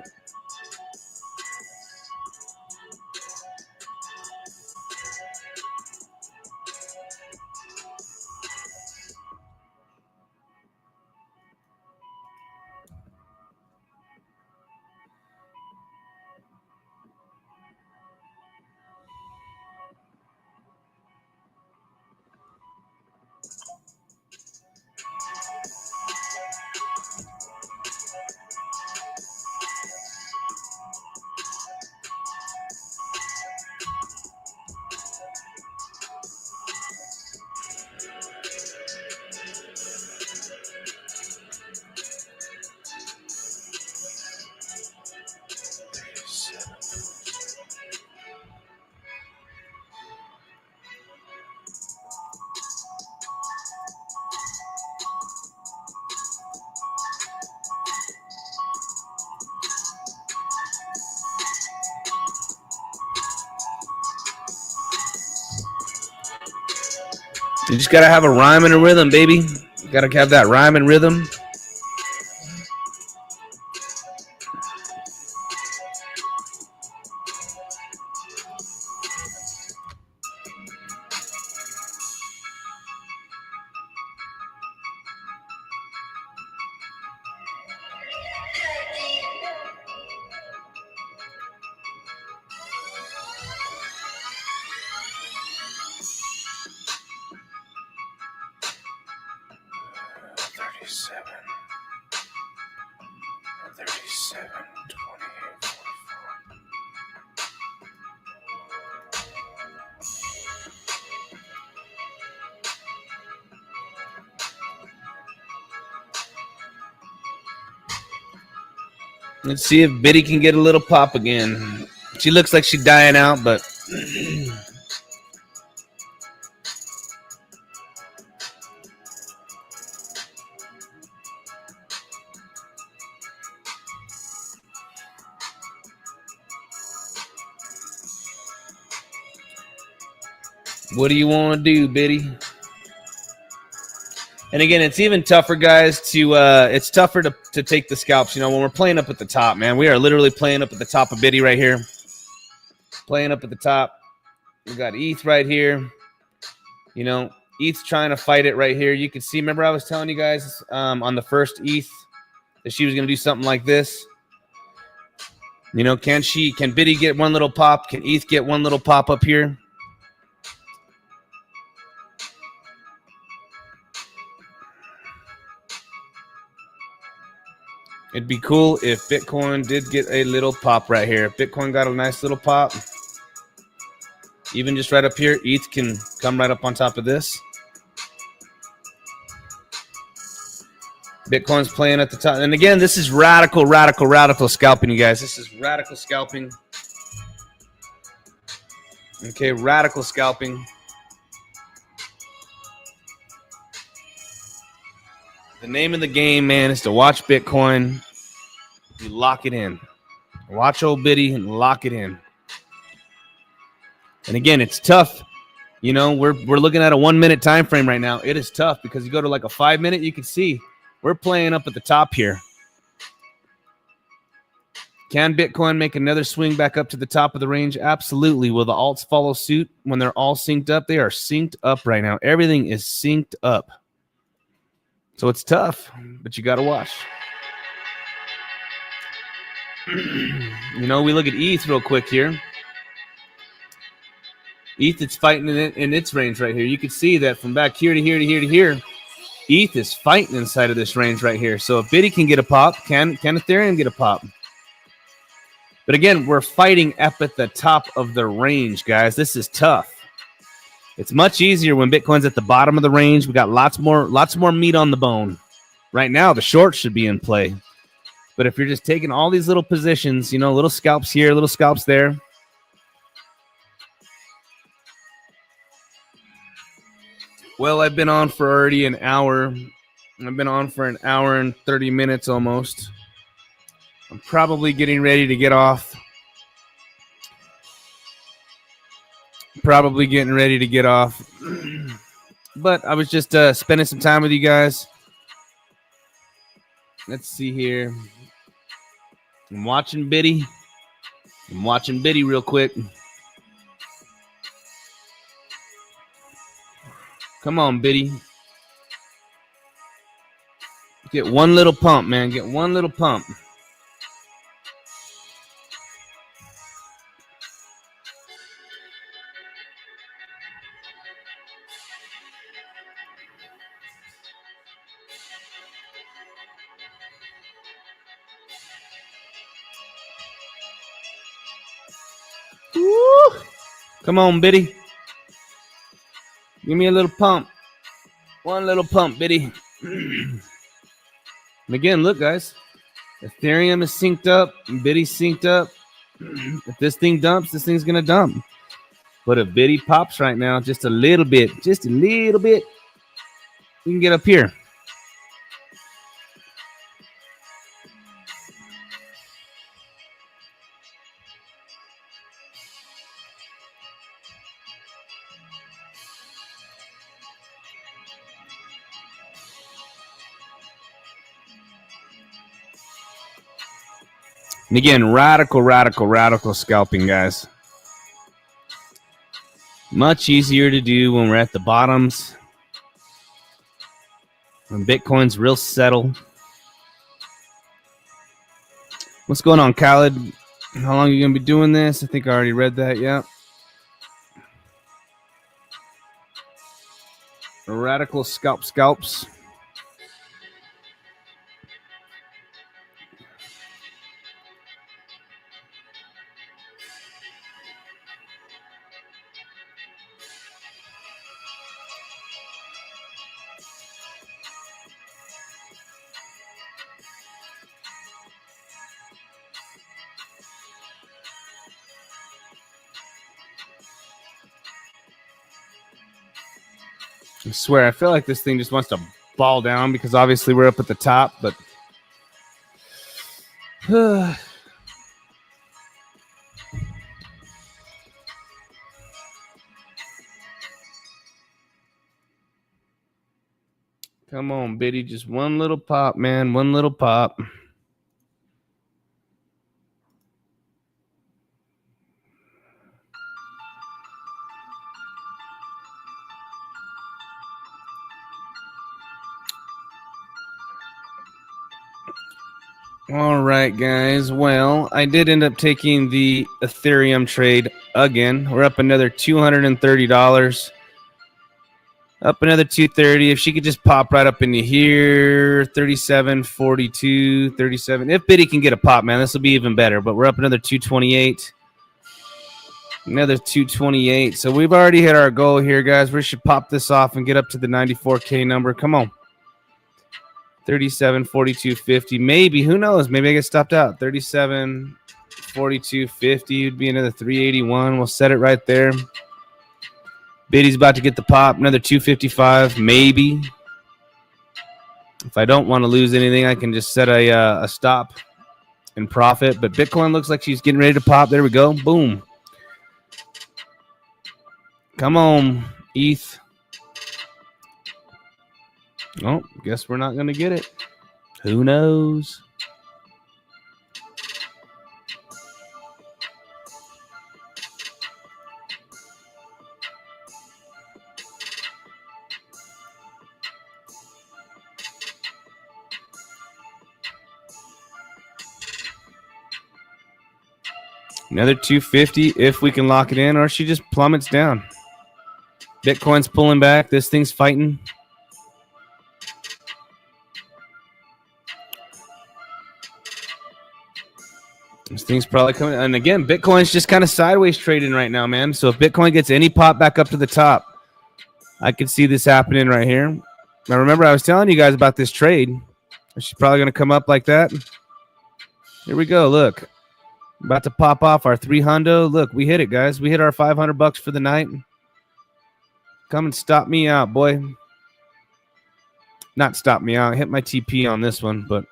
You just gotta have a rhyme and a rhythm, baby. You gotta have that rhyme and rhythm. Let's see if Biddy can get a little pop again. She looks like she's dying out, but what do you want to do, Biddy? And again, it's even tougher, guys, to it's tougher to take the scalps. You know, when we're playing up at the top, man, we are literally playing up at the top of Biddy right here. Playing up at the top. We got ETH right here. You know, ETH's trying to fight it right here. You can see, remember I was telling you guys on the first ETH that she was going to do something like this. You know, can Biddy get one little pop? Can ETH get one little pop up here? It'd be cool if Bitcoin did get a little pop right here. If Bitcoin got a nice little pop, even just right up here, ETH can come right up on top of this. Bitcoin's playing at the top. And again, this is radical scalping, you guys. This is radical scalping. Okay, radical scalping. The name of the game, man, is to watch Bitcoin. You lock it in. Watch old Biddy and lock it in. And again, it's tough. You know, we're looking at a 1 minute time frame right now. It is tough because you go to like a 5 minute, you can see we're playing up at the top here. Can Bitcoin make another swing back up to the top of the range? Absolutely. Will the alts follow suit when they're all synced up? They are synced up right now. Everything is synced up. So it's tough, but you got to watch. You know, we look at ETH real quick here. ETH is fighting in its range right here. You can see that from back here to here to here to here, ETH is fighting inside of this range right here. So if Biddy can get a pop, can Ethereum get a pop? But again, we're fighting up at the top of the range, guys. This is tough. It's much easier when Bitcoin's at the bottom of the range. We got lots more meat on the bone. Right now, the shorts should be in play. But if you're just taking all these little positions, you know, little scalps here, little scalps there. Well, I've been on for already an hour. I've been on for an hour and 30 minutes almost. I'm probably getting ready to get off. But I was just spending some time with you guys. Let's see here. I'm watching Biddy real quick. Come on, Biddy. Get one little pump, man. Get one little pump. Woo! Come on, Biddy. Give me a little pump. One little pump, Biddy. And again, look, guys. Ethereum is synced up. Biddy's synced up. If this thing dumps, this thing's going to dump. But if Biddy pops right now, just a little bit, you can get up here. And again, radical scalping, guys. Much easier to do when we're at the bottoms. When Bitcoin's real settled. What's going on, Khaled? How long are you going to be doing this? I think I already read that, yeah. Radical scalps. I swear, I feel like this thing just wants to fall down because obviously we're up at the top, but come on, Biddy, just one little pop, man, one little pop. All right, guys. Well, I did end up taking the Ethereum trade again. We're up another $230. Up another 230. If she could just pop right up into here, 37, 42, 37. If Biddy can get a pop, man, this will be even better. But we're up another 228. Another 228. So we've already hit our goal here, guys. We should pop this off and get up to the 94K number. Come on. 37, 42, 50. Maybe. Who knows? Maybe I get stopped out. 37, 42, 50 would be another 381. We'll set it right there. Biddy's about to get the pop. Another 255. Maybe. If I don't want to lose anything, I can just set a stop and profit. But Bitcoin looks like she's getting ready to pop. There we go. Boom. Come on, ETH. Oh, guess we're not going to get it. Who knows? Another 250 if we can lock it in, or she just plummets down. Bitcoin's pulling back. This thing's fighting. This thing's probably coming. And again, Bitcoin's just kind of sideways trading right now, man. So if Bitcoin gets any pop back up to the top, I could see this happening right here. Now, remember, I was telling you guys about this trade. She's probably going to come up like that. Here we go. Look. About to pop off our 300. Look, we hit it, guys. We hit our $500 for the night. Come and stop me out, boy. not stop me out. Hit my TP on this one, but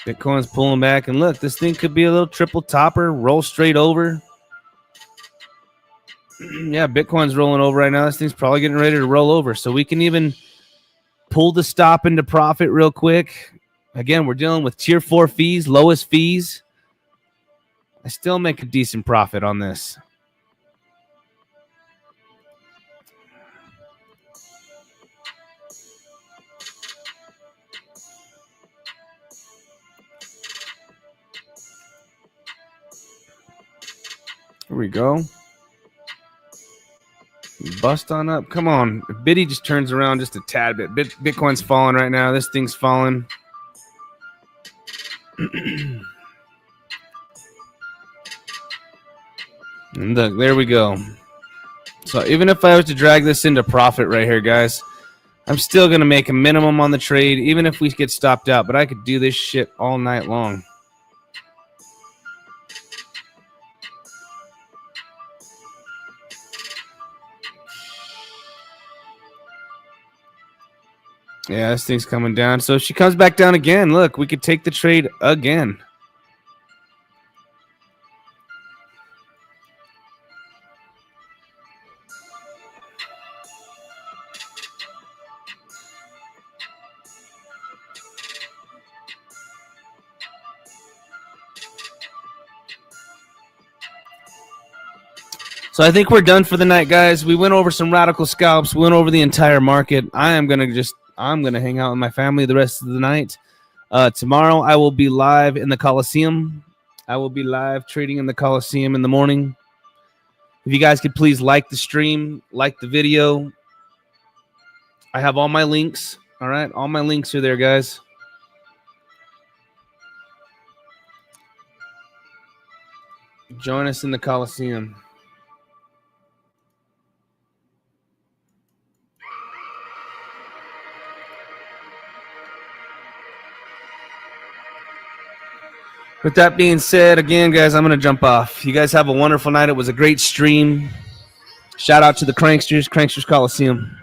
Bitcoin's pulling back, and look, this thing could be a little triple topper, roll straight over. Yeah, Bitcoin's rolling over right now. This thing's probably getting ready to roll over, so we can even pull the stop into profit real quick. Again, we're dealing with tier 4 fees, lowest fees. I still make a decent profit on this. Here we go. Bust on up. Come on. If Biddy just turns around just a tad bit. Bitcoin's falling right now. This thing's falling. And look, there we go. So even if I was to drag this into profit right here, guys, I'm still going to make a minimum on the trade, even if we get stopped out. But I could do this shit all night long. Yeah, this thing's coming down. So if she comes back down again, look, we could take the trade again. So I think we're done for the night, guys. We went over some radical scalps. We went over the entire market. I'm gonna hang out with my family the rest of the night. Tomorrow I will be live in the Coliseum. I will be live trading in the Coliseum in the morning. If you guys could please like the stream, like the video. I have all my links. All right, all my links are there, guys. Join us in the Coliseum. With that being said, again, guys, I'm going to jump off. You guys have a wonderful night. It was a great stream. Shout out to the Cranksters, Coliseum.